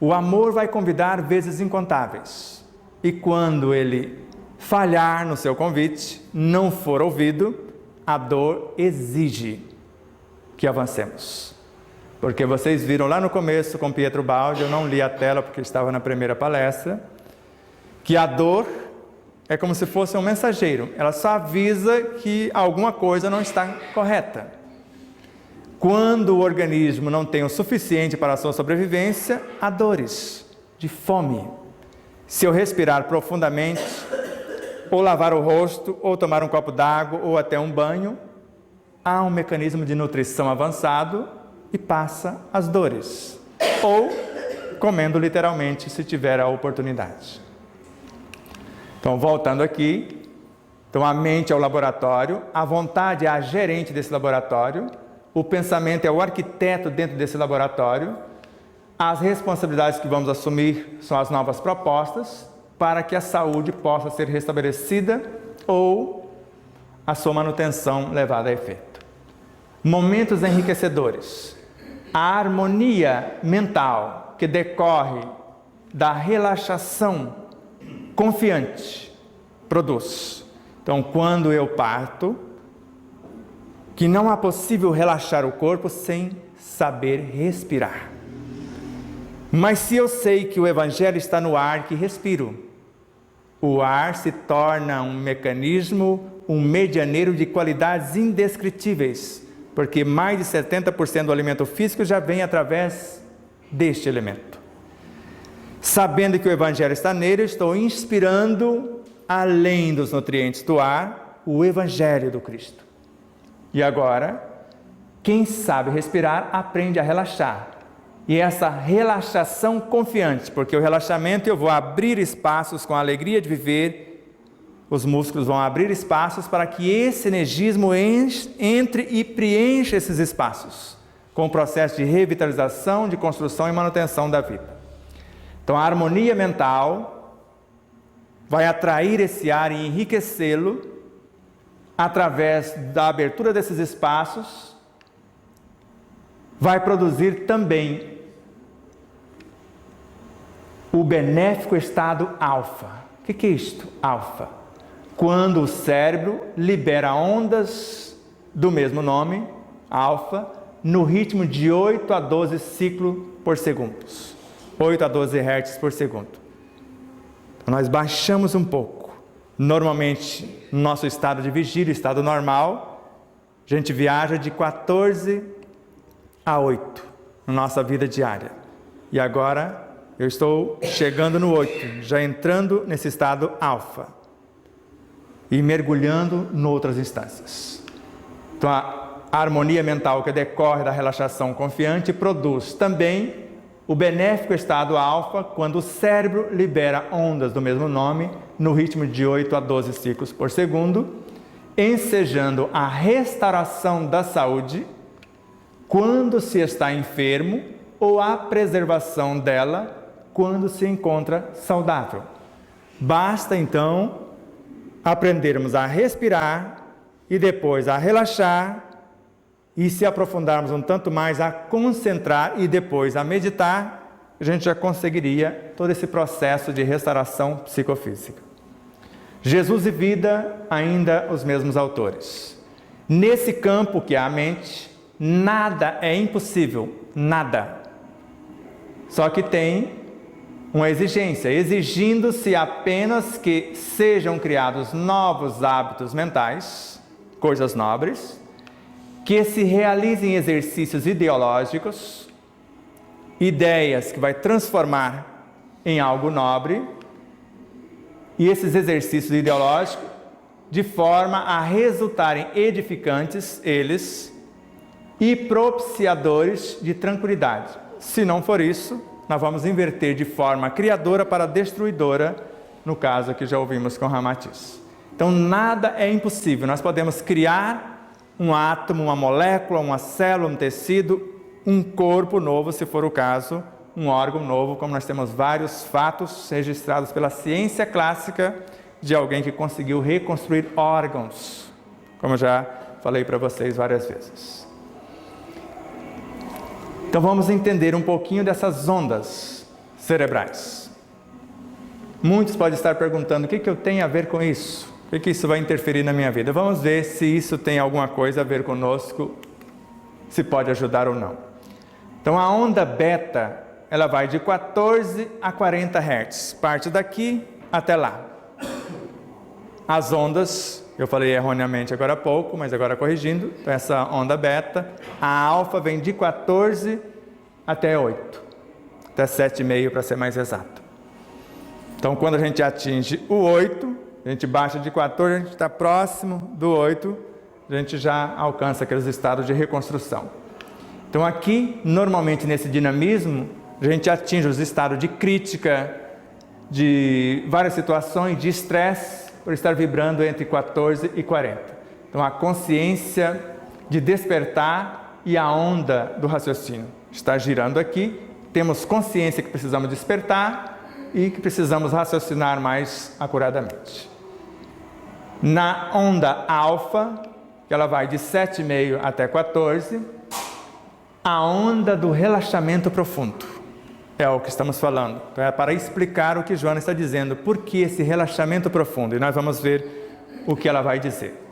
O amor vai convidar vezes incontáveis, e quando ele falhar no seu convite, não for ouvido, a dor exige que avancemos. Porque vocês viram lá no começo com Pietro Baldi, eu não li a tela porque estava na primeira palestra, que a dor é como se fosse um mensageiro, ela só avisa que alguma coisa não está correta. Quando o organismo não tem o suficiente para a sua sobrevivência, há dores de fome. Se eu respirar profundamente, ou lavar o rosto, ou tomar um copo d'água, ou até um banho, há um mecanismo de nutrição avançado e passa as dores. Ou comendo literalmente, se tiver a oportunidade. Então, voltando aqui, então a mente é o laboratório, a vontade é a gerente desse laboratório, o pensamento é o arquiteto dentro desse laboratório, as responsabilidades que vamos assumir são as novas propostas para que a saúde possa ser restabelecida ou a sua manutenção levada a efeito. Momentos enriquecedores. A harmonia mental que decorre da relaxação confiante produz. Então, quando eu parto, que não é possível relaxar o corpo sem saber respirar. Mas se eu sei que o Evangelho está no ar que respiro, o ar se torna um mecanismo, um medianeiro de qualidades indescritíveis, porque mais de 70% do alimento físico já vem através deste elemento. Sabendo que o Evangelho está nele, estou inspirando, além dos nutrientes do ar, o Evangelho do Cristo. E agora, quem sabe respirar, aprende a relaxar. E essa relaxação confiante, porque o relaxamento eu vou abrir espaços com a alegria de viver, os músculos vão abrir espaços para que esse energismo entre e preencha esses espaços, com o processo de revitalização, de construção e manutenção da vida. Então a harmonia mental vai atrair esse ar e enriquecê-lo, através da abertura desses espaços, vai produzir também o benéfico estado alfa. O que é isto, alfa? Quando o cérebro libera ondas do mesmo nome, alfa, no ritmo de 8 a 12 ciclos por segundo. 8 a 12 Hz por segundo. Então, nós baixamos um pouco. Normalmente, no nosso estado de vigília, estado normal, a gente viaja de 14 a 8 na nossa vida diária. E agora eu estou chegando no 8, já entrando nesse estado alfa e mergulhando em outras instâncias. Então a harmonia mental que decorre da relaxação confiante produz também o benéfico estado alfa quando o cérebro libera ondas do mesmo nome no ritmo de 8 a 12 ciclos por segundo, ensejando a restauração da saúde quando se está enfermo ou a preservação dela quando se encontra saudável. Basta então aprendermos a respirar e depois a relaxar e se aprofundarmos um tanto mais a concentrar e depois a meditar, a gente já conseguiria todo esse processo de restauração psicofísica. Jesus e vida, ainda os mesmos autores. Nesse campo que é a mente, nada é impossível, nada. Só que tem uma exigência, exigindo-se apenas que sejam criados novos hábitos mentais, coisas nobres, que se realizem exercícios ideológicos, ideias que vai transformar em algo nobre, e esses exercícios ideológicos de forma a resultarem edificantes, eles, e propiciadores de tranquilidade. Se não for isso, nós vamos inverter de forma criadora para destruidora, no caso que já ouvimos com Ramatiz. Então nada é impossível, nós podemos criar um átomo, uma molécula, uma célula, um tecido, um corpo novo, se for o caso, um órgão novo, como nós temos vários fatos registrados pela ciência clássica de alguém que conseguiu reconstruir órgãos, como eu já falei para vocês várias vezes. Então vamos entender um pouquinho dessas ondas cerebrais. Muitos podem estar perguntando, o que eu tenho a ver com isso? O que isso vai interferir na minha vida? Vamos ver se isso tem alguma coisa a ver conosco, se pode ajudar ou não. Então a onda beta, ela vai de 14 a 40 Hz, parte daqui até lá. As ondas, eu falei erroneamente agora há pouco, mas agora corrigindo, então essa onda beta, a alfa vem de 14 até 8, até 7,5 para ser mais exato. Então quando a gente atinge o 8, a gente baixa de 14, a gente está próximo do 8, a gente já alcança aqueles estados de reconstrução. Então aqui, normalmente nesse dinamismo, a gente atinge os estados de crítica, de várias situações, de estresse, por estar vibrando entre 14 e 40. Então a consciência de despertar e a onda do raciocínio está girando aqui, temos consciência que precisamos despertar e que precisamos raciocinar mais acuradamente. Na onda alfa, que ela vai de 7,5 até 14, a onda do relaxamento profundo. É o que estamos falando. Então, é para explicar o que Joana está dizendo. Por que esse relaxamento profundo? E nós vamos ver o que ela vai dizer.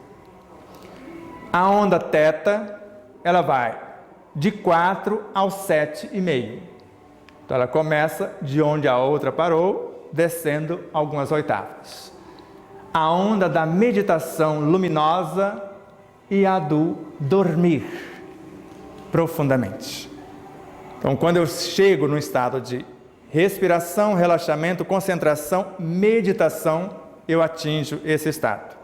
A onda teta, ela vai de 4 ao 7,5. Então, ela começa de onde a outra parou, descendo algumas oitavas. A onda da meditação luminosa e a do dormir profundamente. Então, quando eu chego no estado de respiração, relaxamento, concentração, meditação, eu atinjo esse estado.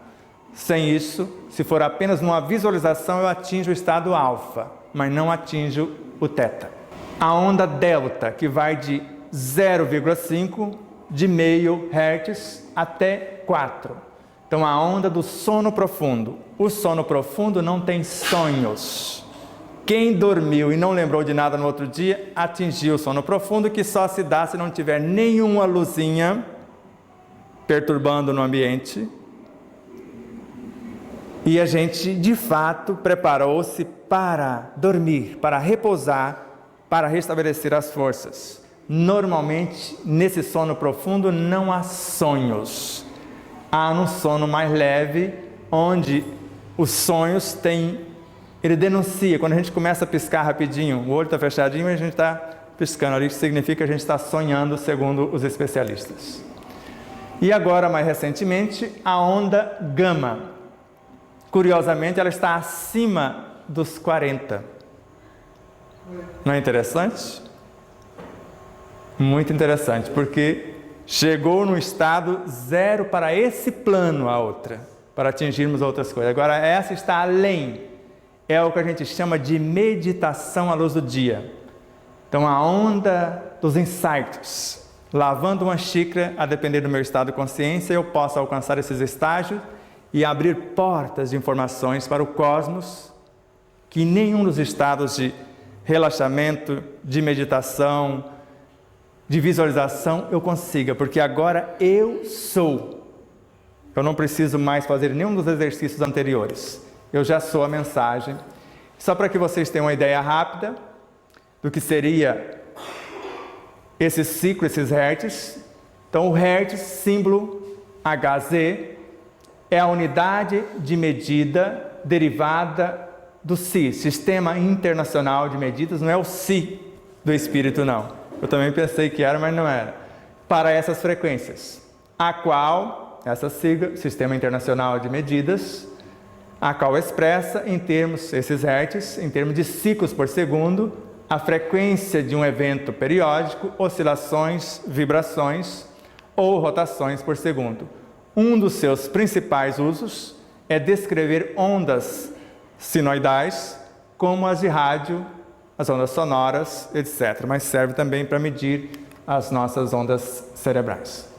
Sem isso, se for apenas numa visualização, eu atinjo o estado alfa, mas não atinjo o teta. A onda delta, que vai de 0,5 de meio Hz até 4. Então, a onda do sono profundo. O sono profundo não tem sonhos. Quem dormiu e não lembrou de nada no outro dia, atingiu o sono profundo, que só se dá se não tiver nenhuma luzinha perturbando no ambiente. E a gente, de fato, preparou-se para dormir, para repousar, para restabelecer as forças. Normalmente, nesse sono profundo, não há sonhos. Há um sono mais leve, onde os sonhos têm... Ele denuncia, quando a gente começa a piscar rapidinho, o olho está fechadinho e a gente está piscando ali, significa que a gente está sonhando, segundo os especialistas. E agora, mais recentemente, a onda gama. Curiosamente, ela está acima dos 40. Não é interessante? Muito interessante, porque chegou no estado zero para esse plano a outra, para atingirmos outras coisas. Agora, essa está além. É o que a gente chama de meditação à luz do dia. Então, a onda dos insights. Lavando uma xícara, a depender do meu estado de consciência, eu posso alcançar esses estágios e abrir portas de informações para o cosmos, que nenhum dos estados de relaxamento, de meditação, de visualização eu consiga, porque agora eu sou. Eu não preciso mais fazer nenhum dos exercícios anteriores. Eu já sou a mensagem. Só para que vocês tenham uma ideia rápida do que seria esse ciclo, esses hertz. Então, o hertz, símbolo Hz, é a unidade de medida derivada do SI, Sistema Internacional de Medidas. Não é o SI do Espírito, não. Eu também pensei que era, mas não era. Para essas frequências, a qual, essa sigla, Sistema Internacional de Medidas, a qual expressa em termos, esses hertz, em termos de ciclos por segundo, a frequência de um evento periódico, oscilações, vibrações ou rotações por segundo. Um dos seus principais usos é descrever ondas sinoidais, como as de rádio, as ondas sonoras, etc. Mas serve também para medir as nossas ondas cerebrais.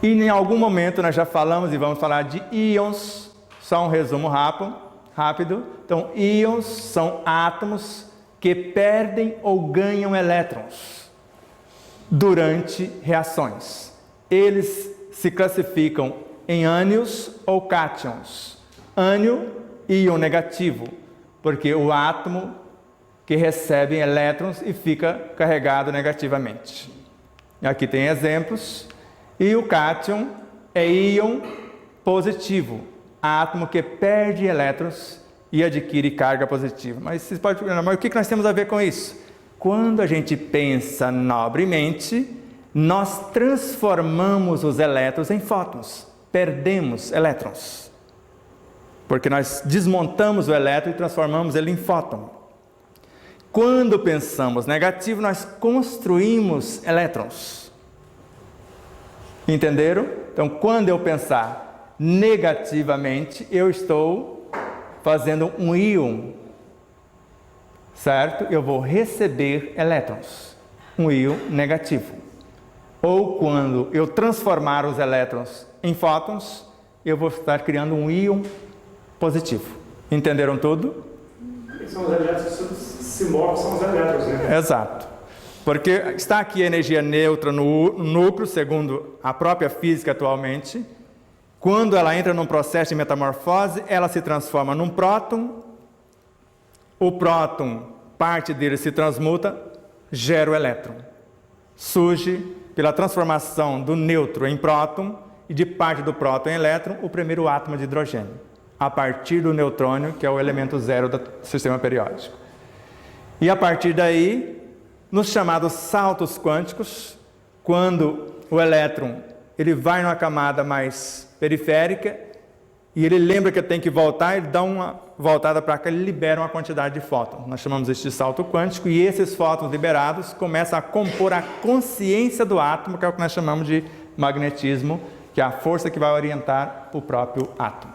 E em algum momento nós já falamos e vamos falar de íons. Só um resumo rápido. Então, íons são átomos que perdem ou ganham elétrons durante reações. Eles se classificam em ânions ou cátions. Ânion, íon negativo, porque o átomo que recebe elétrons e fica carregado negativamente. Aqui tem exemplos. E o cátion é íon positivo, átomo que perde elétrons e adquire carga positiva. Mas vocês podem perguntar, mas o que nós temos a ver com isso? Quando a gente pensa nobremente, nós transformamos os elétrons em fótons, perdemos elétrons. Porque nós desmontamos o elétron e transformamos ele em fóton. Quando pensamos negativo, nós construímos elétrons. Entenderam? Então, quando eu pensar negativamente, eu estou fazendo um íon, certo? Eu vou receber elétrons, um íon negativo. Ou quando eu transformar os elétrons em fótons, eu vou estar criando um íon positivo. Entenderam tudo?
São os elétrons, se movem, são os elétrons, né?
Exato. Porque está aqui a energia neutra no núcleo, segundo a própria física atualmente. Quando ela entra num processo de metamorfose, ela se transforma num próton. O próton, parte dele se transmuta, gera o elétron. Surge, pela transformação do nêutron em próton, e de parte do próton em elétron, o primeiro átomo de hidrogênio, a partir do neutrônio, que é o elemento zero do sistema periódico. E a partir daí, nos chamados saltos quânticos, quando o elétron ele vai numa camada mais periférica e ele lembra que tem que voltar, ele dá uma voltada para cá, ele libera uma quantidade de fótons. Nós chamamos isso de salto quântico, e esses fótons liberados começam a compor a consciência do átomo, que é o que nós chamamos de magnetismo, que é a força que vai orientar o próprio átomo.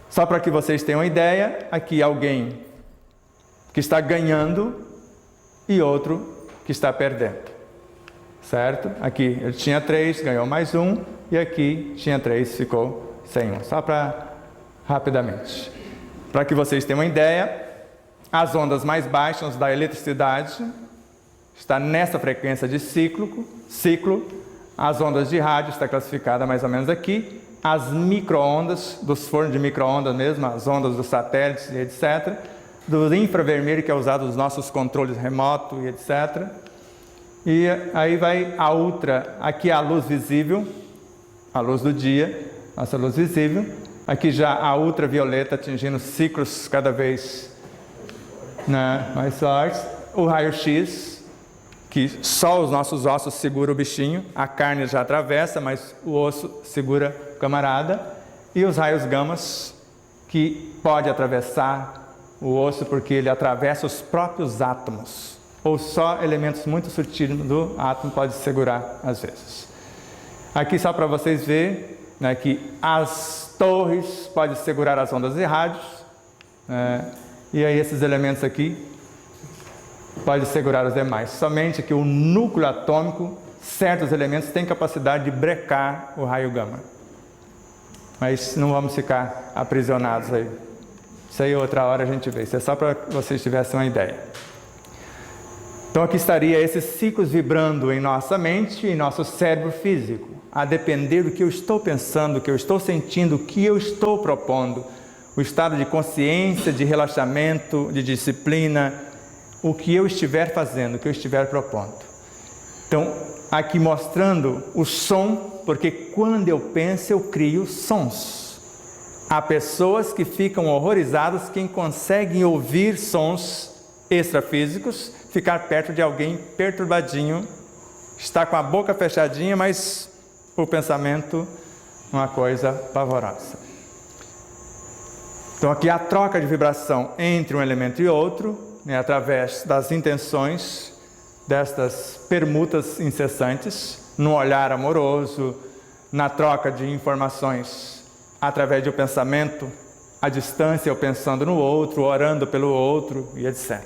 Só para que vocês tenham uma ideia, aqui alguém que está ganhando e outro que está perdendo, certo? Aqui ele tinha 3, ganhou mais 1, e aqui tinha 3, ficou sem 1. Só para rapidamente. Para que vocês tenham uma ideia, as ondas mais baixas da eletricidade está nessa frequência de ciclo. As ondas de rádio está classificada mais ou menos aqui, as micro-ondas, dos fornos de micro-ondas mesmo, as ondas dos satélites e etc., do infravermelho que é usado nos nossos controles remotos e etc. E aí vai a ultra, aqui a luz visível, a luz do dia, nossa luz visível. Aqui já a ultravioleta atingindo ciclos cada vez mais fortes. O raio-x, que só os nossos ossos seguram o bichinho, a carne já atravessa, mas o osso segura o camarada. E os raios gamas, que pode atravessar o osso porque ele atravessa os próprios átomos, ou só elementos muito sutis do átomo pode segurar às vezes. Aqui só para vocês verem, né, que as torres podem segurar as ondas de rádios, e aí esses elementos aqui podem segurar os demais. Somente que o núcleo atômico, certos elementos têm capacidade de brecar o raio gama. Mas não vamos ficar aprisionados aí. Isso aí outra hora a gente vê. Isso é só para vocês tivessem uma ideia. Então aqui estaria esses ciclos vibrando em nossa mente e em nosso cérebro físico, a depender do que eu estou pensando, do que eu estou sentindo, o que eu estou propondo, o estado de consciência, de relaxamento, de disciplina, o que eu estiver fazendo, o que eu estiver propondo. Então, aqui mostrando o som, porque quando eu penso, eu crio sons. Há pessoas que ficam horrorizadas, quem conseguem ouvir sons extrafísicos, ficar perto de alguém perturbadinho, está com a boca fechadinha, mas o pensamento, uma coisa pavorosa. Então aqui a troca de vibração entre um elemento e outro, né, através das intenções, destas permutas incessantes, no olhar amoroso, na troca de informações através do pensamento, à distância, eu pensando no outro, orando pelo outro e etc.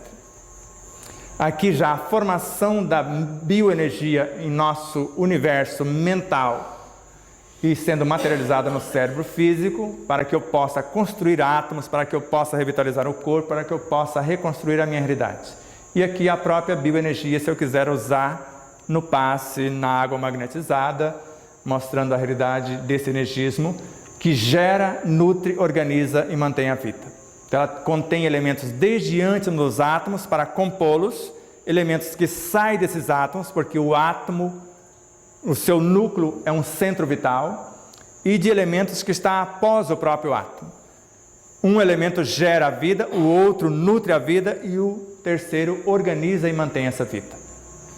Aqui já a formação da bioenergia em nosso universo mental e sendo materializada no cérebro físico, para que eu possa construir átomos, para que eu possa revitalizar o corpo, para que eu possa reconstruir a minha realidade. E aqui a própria bioenergia, se eu quiser usar no passe, na água magnetizada, mostrando a realidade desse energismo, que gera, nutre, organiza e mantém a vida. Então, ela contém elementos desde antes dos átomos para compô-los, elementos que saem desses átomos, porque o átomo, o seu núcleo é um centro vital, e de elementos que está após o próprio átomo. Um elemento gera a vida, o outro nutre a vida e o terceiro organiza e mantém essa vida.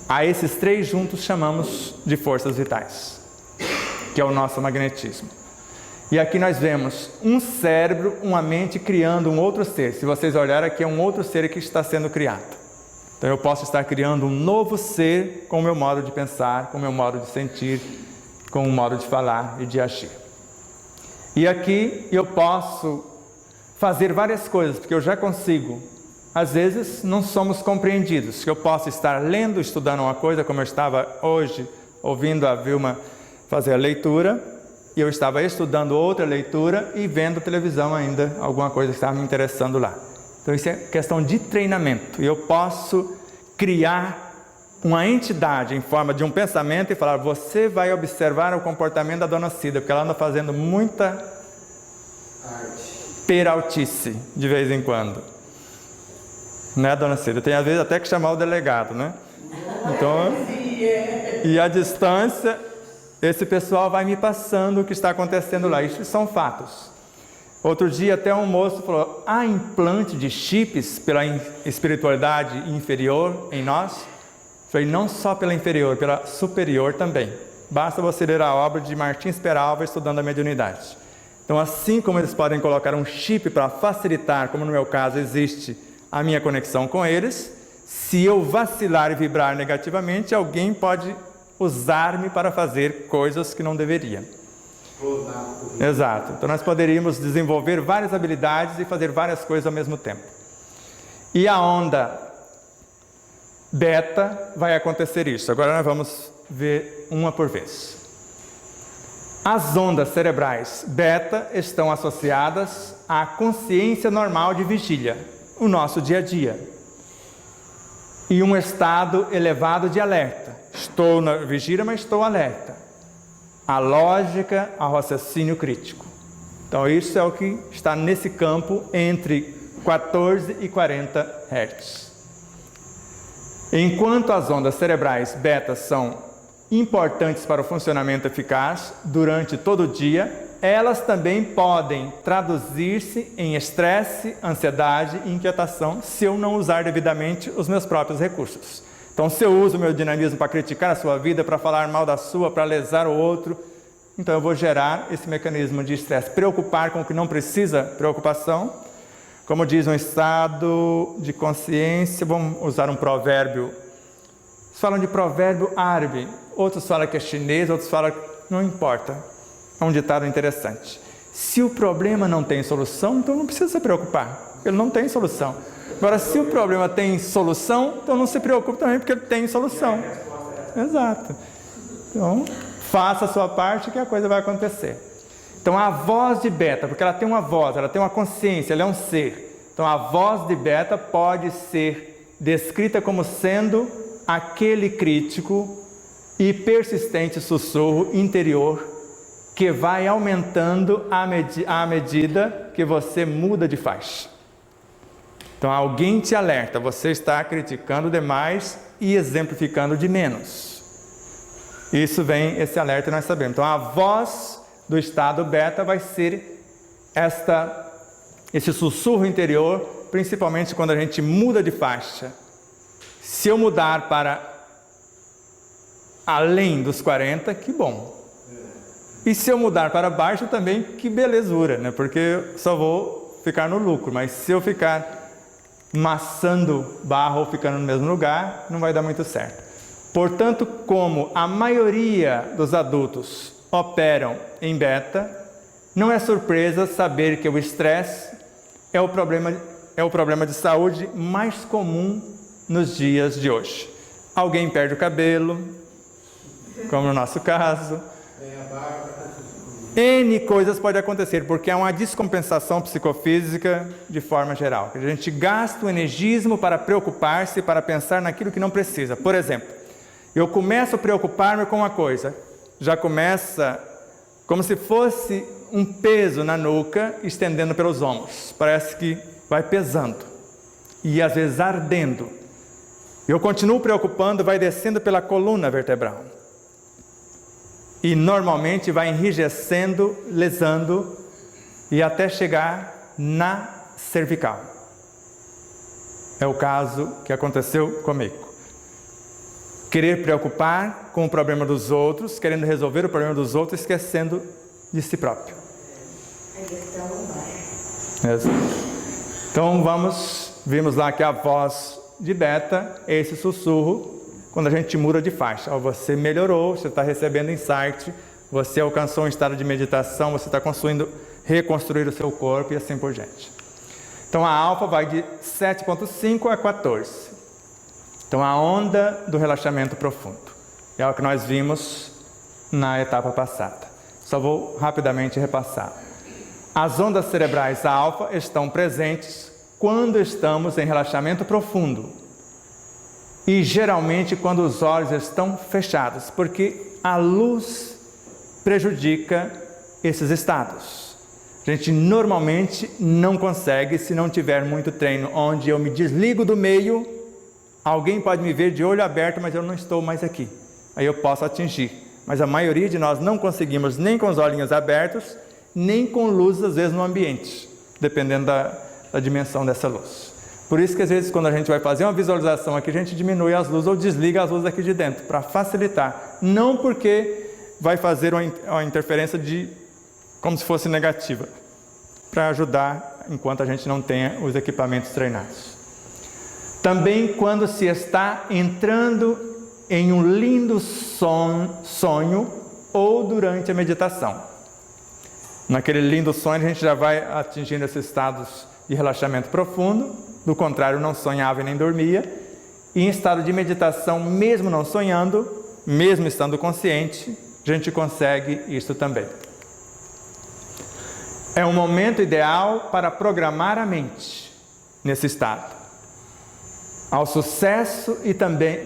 A esses três juntos chamamos de forças vitais, que é o nosso magnetismo. E aqui nós vemos um cérebro, uma mente criando um outro ser. Se vocês olharem aqui, é um outro ser que está sendo criado. Então eu posso estar criando um novo ser com o meu modo de pensar, com o meu modo de sentir, com o modo de falar e de agir. E aqui eu posso fazer várias coisas, porque eu já consigo. Às vezes não somos compreendidos. Eu posso estar lendo, estudando uma coisa, como eu estava hoje, ouvindo a Vilma fazer a leitura, e eu estava estudando outra leitura e vendo televisão ainda, alguma coisa que estava me interessando lá. Então isso é questão de treinamento. E eu posso criar uma entidade em forma de um pensamento e falar, você vai observar o comportamento da dona Cida, porque ela anda fazendo muita peraltice de vez em quando. Né, dona Cida? Tem às vezes até que chamar o delegado, né? Então, e a distância, esse pessoal vai me passando o que está acontecendo lá. Isso são fatos. Outro dia até um moço falou, há implante de chips pela espiritualidade inferior em nós? Falei, não só pela inferior, pela superior também. Basta você ler a obra de Martins Peralva estudando a mediunidade. Então assim como eles podem colocar um chip para facilitar, como no meu caso existe a minha conexão com eles, se eu vacilar e vibrar negativamente, alguém pode usar-me para fazer coisas que não deveria. Exato. Então nós poderíamos desenvolver várias habilidades e fazer várias coisas ao mesmo tempo. E a onda beta vai acontecer isso. Agora nós vamos ver uma por vez. As ondas cerebrais beta estão associadas à consciência normal de vigília, o nosso dia a dia, e um estado elevado de alerta. Estou na vigília, mas estou alerta. a lógica, ao raciocínio crítico. Então isso é o que está nesse campo entre 14 e 40 Hz. Enquanto as ondas cerebrais beta são importantes para o funcionamento eficaz durante todo o dia, elas também podem traduzir-se em estresse, ansiedade e inquietação se eu não usar devidamente os meus próprios recursos. Então, se eu uso o meu dinamismo para criticar a sua vida, para falar mal da sua, para lesar o outro, então eu vou gerar esse mecanismo de estresse. Preocupar com o que não precisa, preocupação. Como diz um estado de consciência, vamos usar um provérbio. Eles falam de provérbio árabe, outros falam que é chinês, outros falam que não importa. É um ditado interessante. Se o problema não tem solução, então não precisa se preocupar. Ele não tem solução. Agora, se o problema tem solução, então não se preocupe também, porque ele tem solução. Exato. Então, faça a sua parte que a coisa vai acontecer. Então, a voz de beta, porque ela tem uma voz, ela tem uma consciência, ela é um ser. Então, a voz de beta pode ser descrita como sendo aquele crítico e persistente sussurro interior que vai aumentando à medida que você muda de faixa. Então, alguém te alerta, você está criticando demais e exemplificando de menos. Isso vem, esse alerta nós sabemos. Então, a voz do estado beta vai ser esse sussurro interior, principalmente quando a gente muda de faixa. Se eu mudar para além dos 40, que bom. E se eu mudar para baixo também, que belezura, né? Porque eu só vou ficar no lucro. Mas se eu ficar maçando barro ou ficando no mesmo lugar, não vai dar muito certo. Portanto, como a maioria dos adultos operam em beta, não é surpresa saber que o estresse é o problema de saúde mais comum nos dias de hoje. Alguém perde o cabelo, como no nosso caso. N coisas podem acontecer, porque há uma descompensação psicofísica de forma geral. A gente gasta o energismo para preocupar-se, para pensar naquilo que não precisa. Por exemplo, eu começo a preocupar-me com uma coisa, já começa como se fosse um peso na nuca, estendendo pelos ombros. Parece que vai pesando e às vezes ardendo. Eu continuo preocupando, vai descendo pela coluna vertebral. E normalmente vai enrijecendo, lesando e até chegar na cervical. É o caso que aconteceu comigo. Querer preocupar com o problema dos outros, querendo resolver o problema dos outros, esquecendo de si próprio. Então vimos lá que a voz de beta é esse sussurro. Quando a gente muda de faixa, você melhorou, você está recebendo insight, você alcançou um estado de meditação, você está conseguindo reconstruir o seu corpo e assim por diante. Então a alfa vai de 7.5 a 14. Então a onda do relaxamento profundo. É o que nós vimos na etapa passada. Só vou rapidamente repassar. As ondas cerebrais alfa estão presentes quando estamos em relaxamento profundo. E geralmente quando os olhos estão fechados, porque a luz prejudica esses estados. A gente normalmente não consegue se não tiver muito treino, onde eu me desligo do meio, alguém pode me ver de olho aberto, mas eu não estou mais aqui. Aí eu posso atingir. Mas a maioria de nós não conseguimos nem com os olhinhos abertos, nem com luz às vezes no ambiente, dependendo da dimensão dessa luz. Por isso que às vezes quando a gente vai fazer uma visualização aqui, a gente diminui as luzes ou desliga as luzes aqui de dentro, para facilitar. Não porque vai fazer uma interferência como se fosse negativa, para ajudar enquanto a gente não tenha os equipamentos treinados. Também quando se está entrando em um lindo sonho ou durante a meditação. Naquele lindo sonho a gente já vai atingindo esses estados de relaxamento profundo. Do contrário, não sonhava e nem dormia. E em estado de meditação, mesmo não sonhando, mesmo estando consciente, a gente consegue isso também. É um momento ideal para programar a mente nesse estado. Ao sucesso e também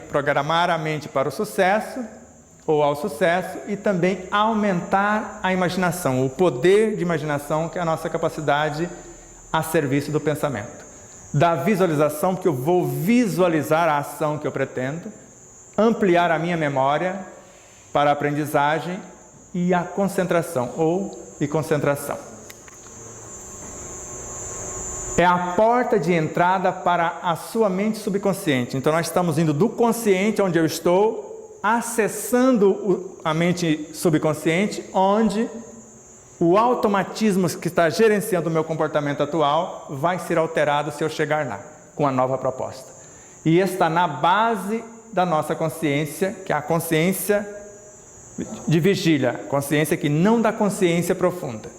programar a mente para o sucesso ou ao sucesso, e também aumentar a imaginação, o poder de imaginação, que é a nossa capacidade a serviço do pensamento. Da visualização, porque eu vou visualizar a ação que eu pretendo, ampliar a minha memória para a aprendizagem, e a concentração, e concentração. É a porta de entrada para a sua mente subconsciente. Então nós estamos indo do consciente, onde eu estou, acessando a mente subconsciente, onde o automatismo que está gerenciando o meu comportamento atual vai ser alterado se eu chegar lá, com a nova proposta. E está na base da nossa consciência, que é a consciência de vigília, consciência que não dá consciência profunda.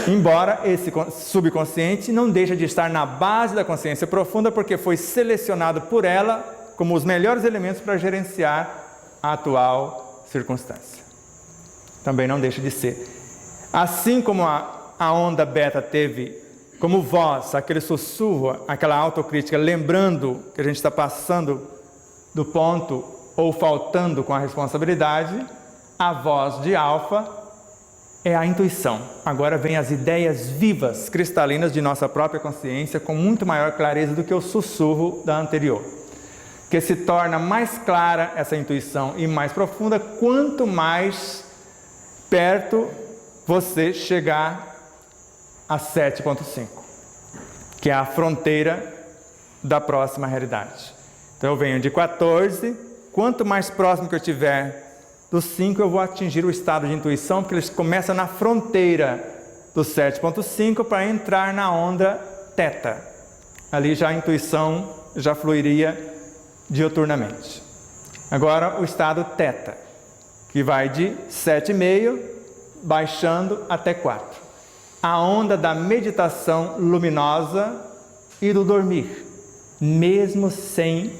Embora esse subconsciente não deixa de estar na base da consciência profunda, porque foi selecionado por ela como os melhores elementos para gerenciar a atual circunstância. Também não deixa de ser. Assim como a onda beta teve como voz, aquele sussurro, aquela autocrítica, lembrando que a gente está passando do ponto ou faltando com a responsabilidade, a voz de alfa é a intuição. Agora vem as ideias vivas, cristalinas de nossa própria consciência, com muito maior clareza do que o sussurro da anterior, que se torna mais clara essa intuição e mais profunda quanto mais perto você chegar a 7.5, que é a fronteira da próxima realidade. Então eu venho de 14, quanto mais próximo que eu estiver dos 5, eu vou atingir o estado de intuição, porque ele começa na fronteira do 7.5 para entrar na onda teta. Ali já a intuição já fluiria diuturnamente. Agora o estado teta, que vai de 7,5 baixando até 4. A onda da meditação luminosa e do dormir, mesmo sem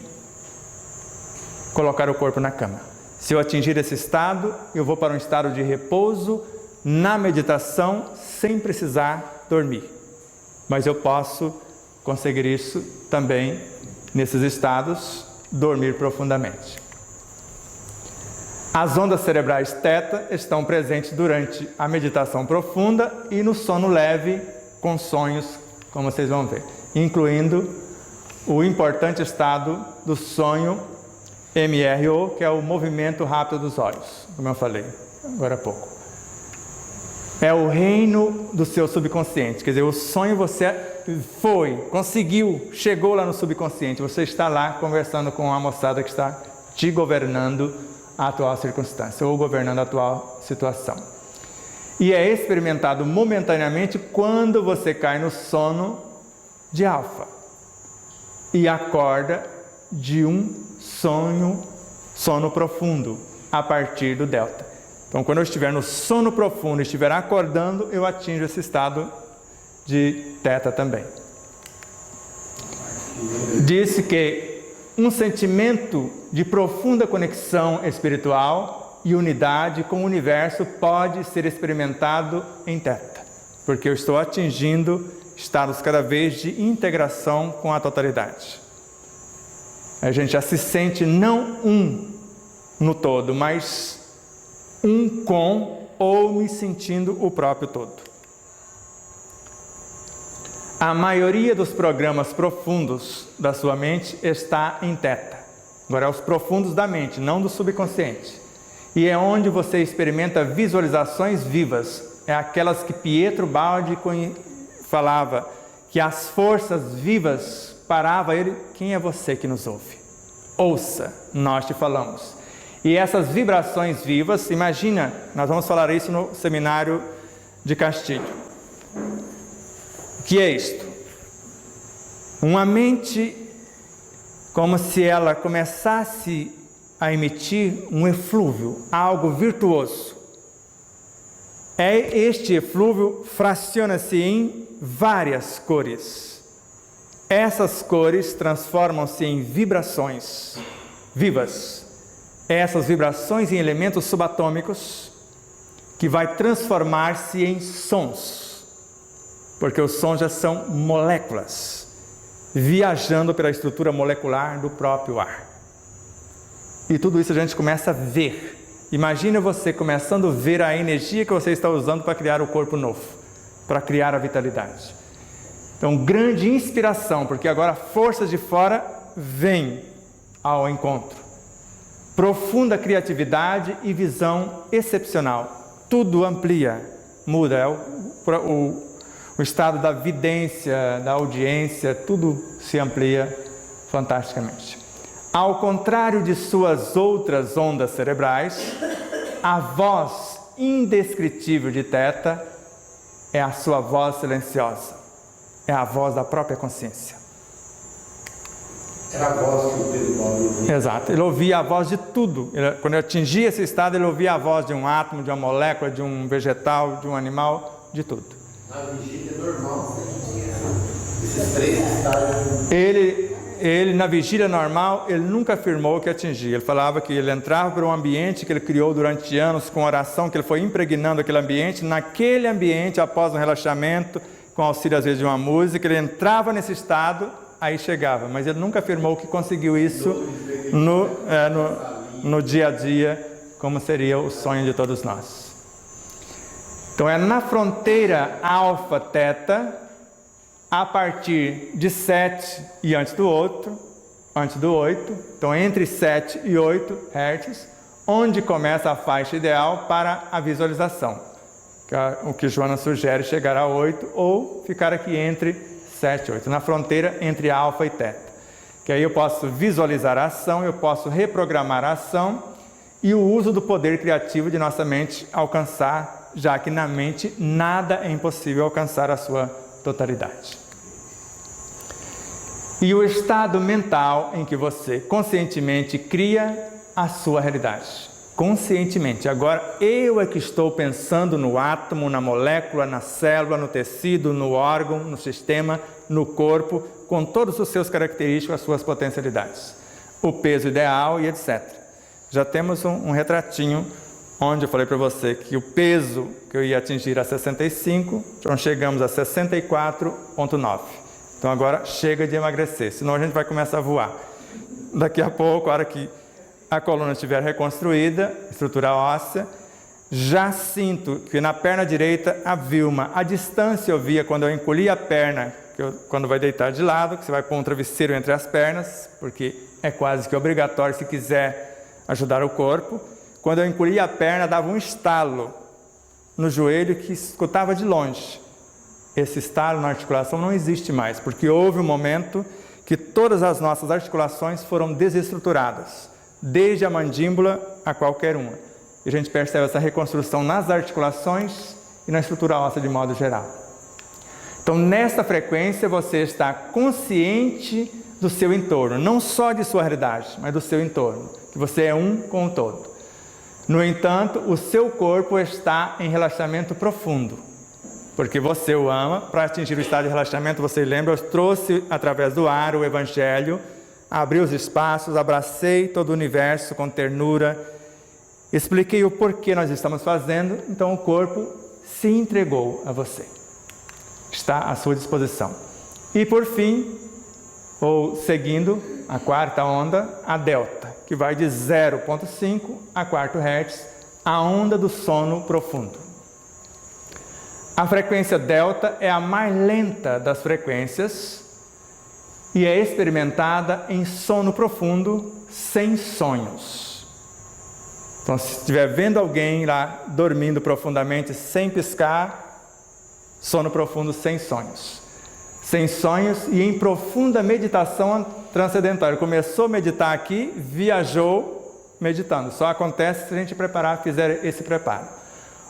colocar o corpo na cama. Se eu atingir esse estado, eu vou para um estado de repouso na meditação sem precisar dormir. Mas eu posso conseguir isso também nesses estados, dormir profundamente. As ondas cerebrais teta estão presentes durante a meditação profunda e no sono leve com sonhos, como vocês vão ver, incluindo o importante estado do sonho MRO, que é o movimento rápido dos olhos, como eu falei agora há pouco. É o reino do seu subconsciente, quer dizer, o sonho você conseguiu, chegou lá no subconsciente, você está lá conversando com a moçada que está te governando a atual circunstância, ou governando a atual situação. E é experimentado momentaneamente quando você cai no sono de alfa e acorda de um sono profundo, a partir do delta. Então, quando eu estiver no sono profundo e estiver acordando, eu atinjo esse estado de teta também. Disse que um sentimento de profunda conexão espiritual e unidade com o universo pode ser experimentado em teta, porque eu estou atingindo estados cada vez de integração com a totalidade. A gente já se sente não um no todo, mas um com ou me sentindo o próprio todo. A maioria dos programas profundos da sua mente está em teta. Agora é os profundos da mente, não do subconsciente. E é onde você experimenta visualizações vivas. É aquelas que Pietro Baldi falava, que as forças vivas paravam ele. Quem é você que nos ouve? Ouça, nós te falamos. E essas vibrações vivas, imagina, nós vamos falar isso no seminário de Castilho. O que é isto? Uma mente como se ela começasse a emitir um eflúvio, algo virtuoso. Este eflúvio fraciona-se em várias cores. Essas cores transformam-se em vibrações vivas. Essas vibrações em elementos subatômicos que vai transformar-se em sons. Porque os sons já são moléculas, viajando pela estrutura molecular do próprio ar. E tudo isso a gente começa a ver. Imagina você começando a ver a energia que você está usando para criar o corpo novo, para criar a vitalidade. Então, grande inspiração, porque agora forças de fora vêm ao encontro. Profunda criatividade e visão excepcional. Tudo amplia, muda. É o estado da vidência, da audiência, tudo se amplia fantasticamente. Ao contrário de suas outras ondas cerebrais, a voz indescritível de Theta é a sua voz silenciosa. É a voz da própria consciência.
Era a voz que o Pedro Paulo ouvia.
Exato. Ele ouvia a voz de tudo. Quando ele atingia esse estado, ele ouvia a voz de um átomo, de uma molécula, de um vegetal, de um animal, de tudo.
Na vigília normal, esses três estágios.
Ele, na vigília normal, ele nunca afirmou que atingia. Ele falava que ele entrava para um ambiente que ele criou durante anos, com oração, que ele foi impregnando aquele ambiente. Naquele ambiente, após um relaxamento, com auxílio às vezes de uma música, ele entrava nesse estado, aí chegava. Mas ele nunca afirmou que conseguiu isso no dia a dia, como seria o sonho de todos nós. Então é na fronteira alfa-teta, a partir de 7 e antes do 8, então entre 7 e 8 Hz, onde começa a faixa ideal para a visualização. O que Joana sugere chegar a 8 ou ficar aqui entre 7 e 8, na fronteira entre alfa e teta. Que aí eu posso visualizar a ação, eu posso reprogramar a ação e o uso do poder criativo de nossa mente alcançar, já que na mente nada é impossível alcançar a sua totalidade. E o estado mental em que você conscientemente cria a sua realidade. Conscientemente. Agora eu é que estou pensando no átomo, na molécula, na célula, no tecido, no órgão, no sistema, no corpo, com todos os seus característicos, as suas potencialidades. O peso ideal e etc. Já temos um retratinho onde eu falei para você que o peso que eu ia atingir a 65, então chegamos a 64,9. Então agora chega de emagrecer, senão a gente vai começar a voar. Daqui a pouco, a hora que a coluna estiver reconstruída, estrutura óssea, já sinto que na perna direita a Vilma, a distância eu via quando eu encolhi a perna, quando vai deitar de lado, que você vai pôr um travesseiro entre as pernas, porque é quase que obrigatório se quiser ajudar o corpo. Quando eu encolhi a perna, dava um estalo no joelho que escutava de longe. Esse estalo na articulação não existe mais, porque houve um momento que todas as nossas articulações foram desestruturadas, desde a mandíbula a qualquer uma. E a gente percebe essa reconstrução nas articulações e na estrutura óssea de modo geral. Então, nessa frequência, você está consciente do seu entorno, não só de sua realidade, mas do seu entorno, que você é um com o todo. No entanto, o seu corpo está em relaxamento profundo, porque você o ama. Para atingir o estado de relaxamento, você lembra, eu trouxe através do ar o Evangelho, abri os espaços, abracei todo o universo com ternura, expliquei o porquê nós estamos fazendo, então o corpo se entregou a você, está à sua disposição. E por fim, ou seguindo a quarta onda, a delta, que vai de 0,5 a 4 Hz, a onda do sono profundo. A frequência delta é a mais lenta das frequências e é experimentada em sono profundo, sem sonhos. Então, se estiver vendo alguém lá dormindo profundamente, sem piscar, sono profundo sem sonhos. Sem sonhos e em profunda meditação transcendental. Ele começou a meditar aqui, viajou meditando. Só acontece se a gente fizer esse preparo.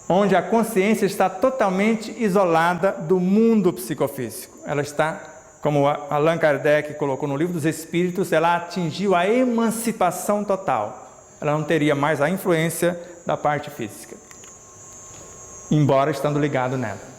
Onde a consciência está totalmente isolada do mundo psicofísico. Ela está, como Allan Kardec colocou no Livro dos Espíritos, ela atingiu a emancipação total. Ela não teria mais a influência da parte física, embora estando ligado nela.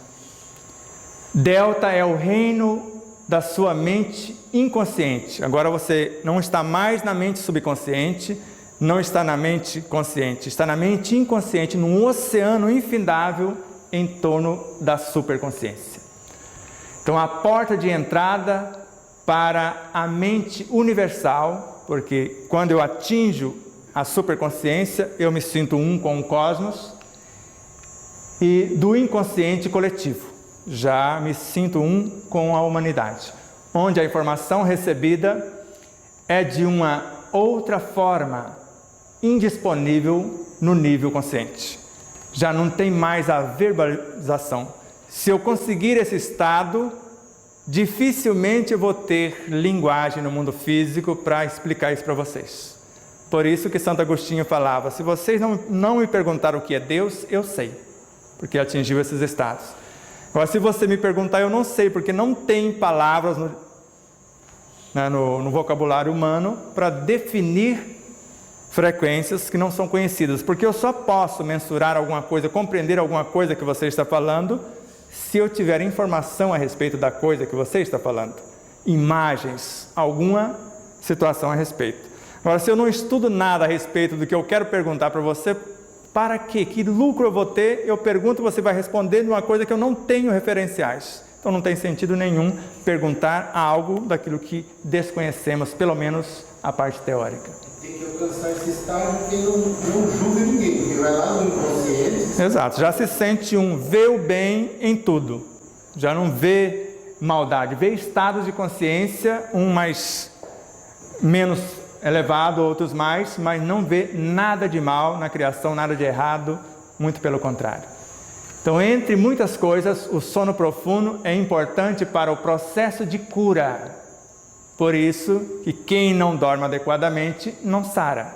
Delta é o reino da sua mente inconsciente. Agora você não está mais na mente subconsciente, não está na mente consciente, está na mente inconsciente, num oceano infindável em torno da superconsciência. Então, a porta de entrada para a mente universal, porque quando eu atinjo a superconsciência, eu me sinto um com o cosmos, e do inconsciente coletivo, já me sinto um com a humanidade, onde a informação recebida é de uma outra forma, indisponível no nível consciente. Já não tem mais a verbalização. Se eu conseguir esse estado, dificilmente eu vou ter linguagem no mundo físico para explicar isso para vocês. Por isso que Santo Agostinho falava, se vocês não me perguntaram o que é Deus, eu sei, porque atingiu esses estados. Agora, se você me perguntar, eu não sei, porque não tem palavras no vocabulário humano para definir frequências que não são conhecidas, porque eu só posso mensurar alguma coisa, compreender alguma coisa que você está falando, se eu tiver informação a respeito da coisa que você está falando, imagens, alguma situação a respeito. Agora, se eu não estudo nada a respeito do que eu quero perguntar para você, para quê? Que lucro eu vou ter? Eu pergunto, você vai responder de uma coisa que eu não tenho referenciais. Então não tem sentido nenhum perguntar algo daquilo que desconhecemos, pelo menos a parte teórica.
Tem que alcançar esse estágio que não julga ninguém, porque vai lá no inconsciente.
Exato, já se sente vê o bem em tudo. Já não vê maldade, vê estados de consciência, menos elevado, outros mais, mas não vê nada de mal na criação, nada de errado, muito pelo contrário. Então, entre muitas coisas, o sono profundo é importante para o processo de cura. Por isso que quem não dorme adequadamente não sara.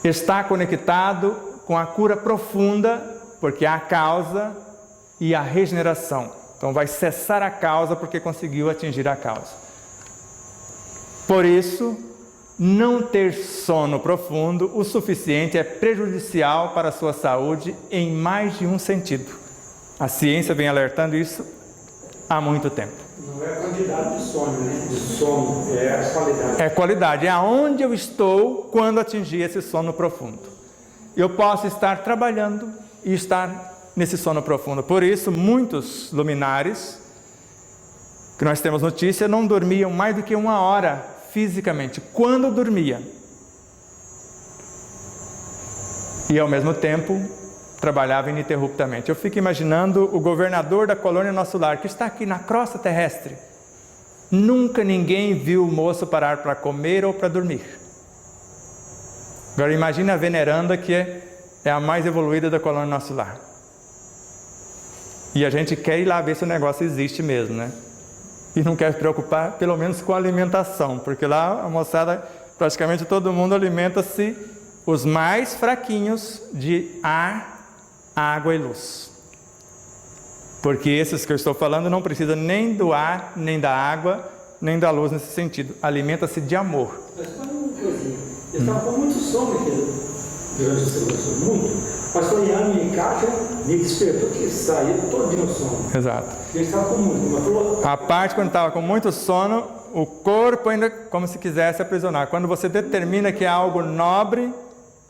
Está conectado com a cura profunda, porque há a causa e a regeneração. Então vai cessar a causa porque conseguiu atingir a causa. Por isso, não ter sono profundo o suficiente é prejudicial para a sua saúde em mais de um sentido. A ciência vem alertando isso há muito tempo.
Não é a quantidade de sono, né? De sono, é a qualidade.
É qualidade, é aonde eu estou quando atingir esse sono profundo. Eu posso estar trabalhando e estar nesse sono profundo. Por isso, muitos luminares, que nós temos notícia, não dormiam mais do que 1 hora fisicamente, quando dormia. E ao mesmo tempo, trabalhava ininterruptamente. Eu fico imaginando o governador da colônia Nosso Lar, que está aqui na crosta terrestre. Nunca ninguém viu o moço parar para comer ou para dormir. Agora imagine a veneranda, que é a mais evoluída da colônia Nosso Lar. E a gente quer ir lá ver se o negócio existe mesmo, né? E não quer se preocupar, pelo menos, com a alimentação, porque lá a moçada, praticamente todo mundo alimenta-se, os mais fraquinhos, de ar, água e luz. Porque esses que eu estou falando não precisam nem do ar, nem da água, nem da luz nesse sentido. Alimenta-se de amor.
Mas só uma coisinha. Eu estava com muito sono durante o segundo muito. Mas quando ela me encaixa, me despertou que saiu todo no sono.
Exato.
Ele estava com muito, mas falou...
A parte quando estava com muito sono, o corpo ainda como se quisesse aprisionar. Quando você determina que é algo nobre,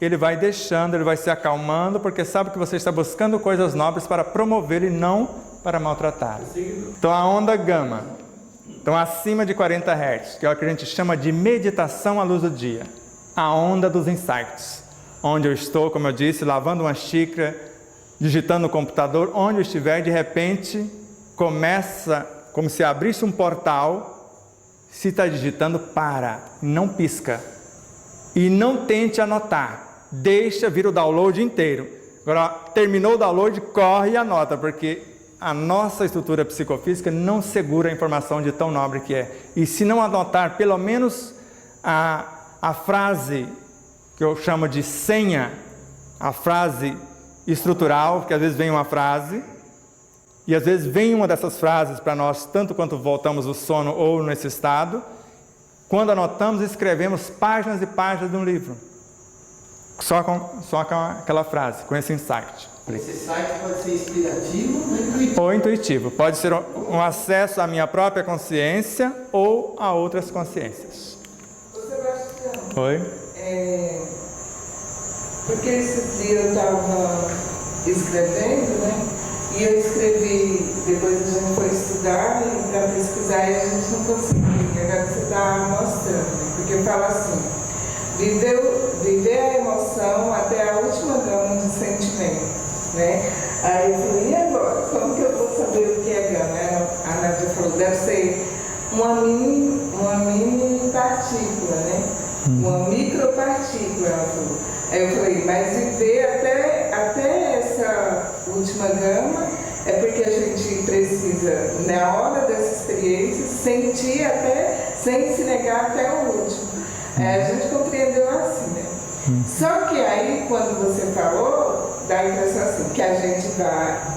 ele vai deixando, ele vai se acalmando, porque sabe que você está buscando coisas nobres para promover e não para maltratar. Então a onda gama, então acima de 40 Hz, que é o que a gente chama de meditação à luz do dia, a onda dos insights, onde eu estou, como eu disse, lavando uma xícara, digitando no computador, onde eu estiver, de repente começa como se abrisse um portal. Se está digitando, para, não pisca e não tente anotar. Deixa vir o download inteiro. Agora, terminou o download, corre e anota, porque a nossa estrutura psicofísica não segura a informação de tão nobre que é. E se não anotar pelo menos a frase que eu chamo de senha, a frase estrutural, que às vezes vem uma frase, e às vezes vem uma dessas frases para nós, tanto quanto voltamos do sono ou nesse estado, quando anotamos, escrevemos páginas e páginas de um livro. Só com aquela frase, com esse insight.
Esse insight pode ser inspirativo ou intuitivo?
Ou intuitivo. Pode ser um acesso à minha própria consciência ou a outras consciências.
Ô Sebastião,
Oi?
porque esse dia eu estava escrevendo, né? E eu escrevi, depois a gente foi estudar para pesquisar e a gente não conseguia. Agora você está mostrando, porque fala assim: viver a emoção até a última gama de sentimento, né? Aí eu falei, e agora? Como que eu vou saber o que é gama? A Nádia falou, deve ser uma mini partícula, né? Uma micropartícula, ela falou. Aí eu falei, mas viver até essa última gama é porque a gente precisa, na hora dessa experiência, sentir até, sem se negar até o último. A gente compreendeu assim, né? Só que aí, quando você falou, dá a impressão assim, que a gente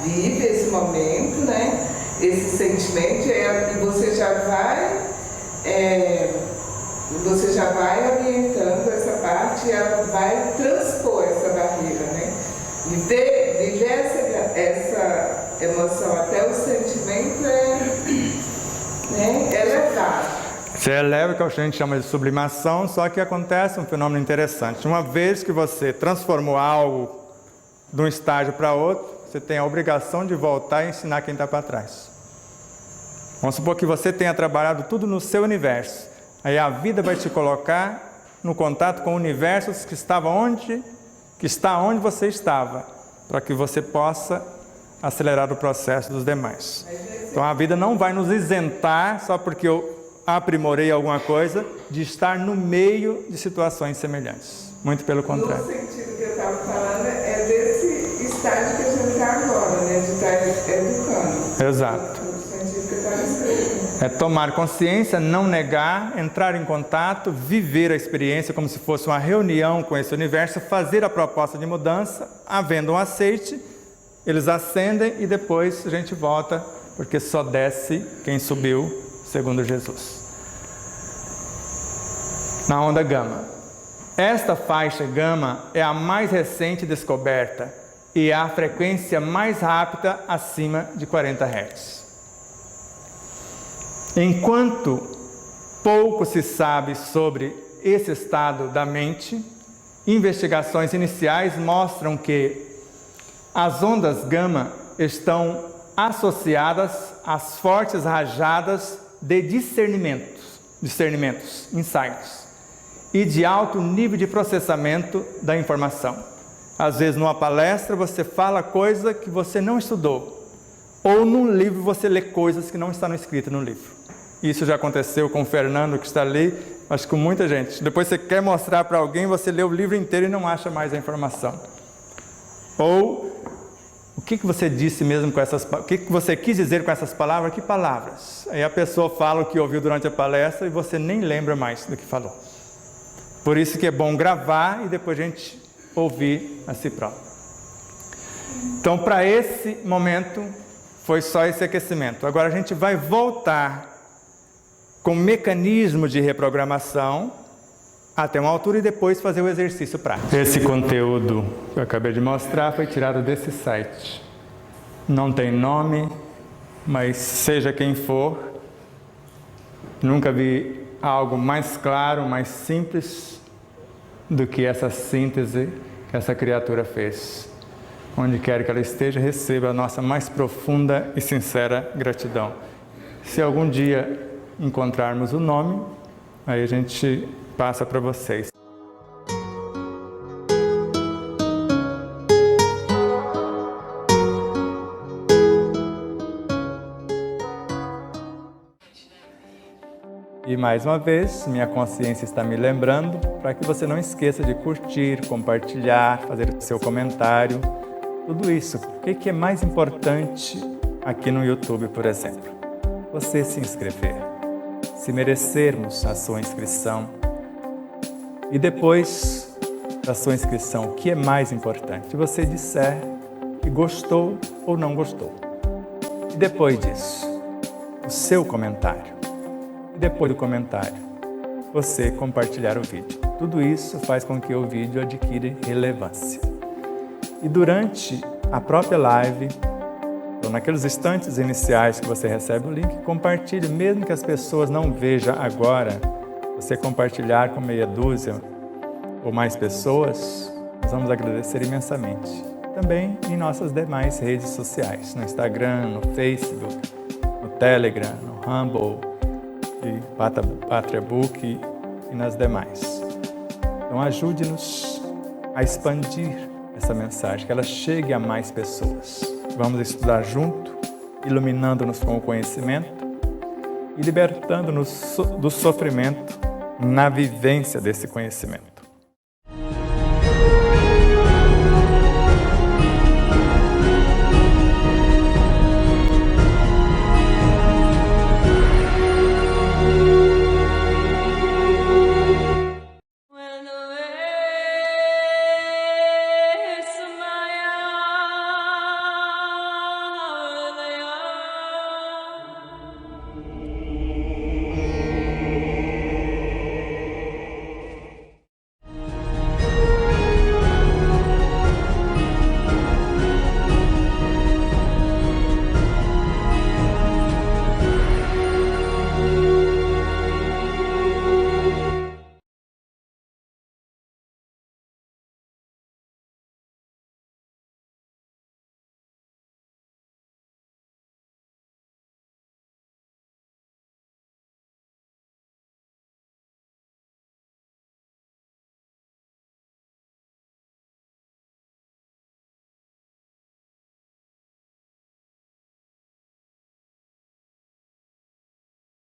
vive esse momento, né? Esse sentimento, e você já vai orientando essa parte e ela vai transpor essa barreira, né? Viver essa emoção até o sentimento é levar.
Você eleva o que a gente chama de sublimação, só que acontece um fenômeno interessante. Uma vez que você transformou algo de um estágio para outro, você tem a obrigação de voltar e ensinar quem está para trás. Vamos supor que você tenha trabalhado tudo no seu universo. Aí a vida vai te colocar no contato com universos que está onde você estava, para que você possa acelerar o processo dos demais. Então a vida não vai nos isentar só porque eu aprimorei alguma coisa de estar no meio de situações semelhantes. Muito pelo contrário.
No sentido que eu estava falando é desse estágio que a gente está agora, né? De estar educando.
Exato.
No sentido que eu estava escrevendo.
É tomar consciência, não negar, entrar em contato, viver a experiência como se fosse uma reunião com esse universo, fazer a proposta de mudança, havendo um aceite, eles ascendem e depois a gente volta, porque só desce quem subiu, segundo Jesus. Na onda gama. Esta faixa gama é a mais recente descoberta e é a frequência mais rápida acima de 40 Hz. Enquanto pouco se sabe sobre esse estado da mente, investigações iniciais mostram que as ondas gama estão associadas às fortes rajadas de discernimentos, insights, e de alto nível de processamento da informação. Às vezes, numa palestra, você fala coisa que você não estudou, ou num livro você lê coisas que não estão escritas no livro. Isso já aconteceu com o Fernando, que está ali, acho que com muita gente. Depois você quer mostrar para alguém, você lê o livro inteiro e não acha mais a informação. Ou, o que você disse mesmo com essas palavras? O que você quis dizer com essas palavras? Que palavras? Aí a pessoa fala o que ouviu durante a palestra e você nem lembra mais do que falou. Por isso que é bom gravar e depois a gente ouvir a si próprio. Então, para esse momento, foi só esse aquecimento. Agora a gente vai voltar com mecanismo de reprogramação até uma altura e depois fazer o exercício prático. Esse conteúdo que eu acabei de mostrar foi tirado desse site. Não tem nome, mas seja quem for, nunca vi algo mais claro, mais simples do que essa síntese que essa criatura fez. Onde quer que ela esteja, receba a nossa mais profunda e sincera gratidão. Se algum dia encontrarmos o nome, aí a gente passa para vocês. E mais uma vez, minha consciência está me lembrando para que você não esqueça de curtir, compartilhar, fazer seu comentário, tudo isso. O que é mais importante aqui no YouTube, por exemplo? Você se inscrever. Se merecermos a sua inscrição. E depois da sua inscrição, o que é mais importante? Você disser que gostou ou não gostou. E depois disso, o seu comentário. E depois do comentário, você compartilhar o vídeo. Tudo isso faz com que o vídeo adquira relevância. E durante a própria live, ou naqueles instantes iniciais que você recebe o link, compartilhe, mesmo que as pessoas não vejam agora, você compartilhar com meia dúzia ou mais pessoas, nós vamos agradecer imensamente. Também em nossas demais redes sociais, no Instagram, no Facebook, no Telegram, no Rumble, e PatriaBook e nas demais. Então ajude-nos a expandir essa mensagem, que ela chegue a mais pessoas. Vamos estudar junto, iluminando-nos com o conhecimento e libertando-nos do sofrimento na vivência desse conhecimento.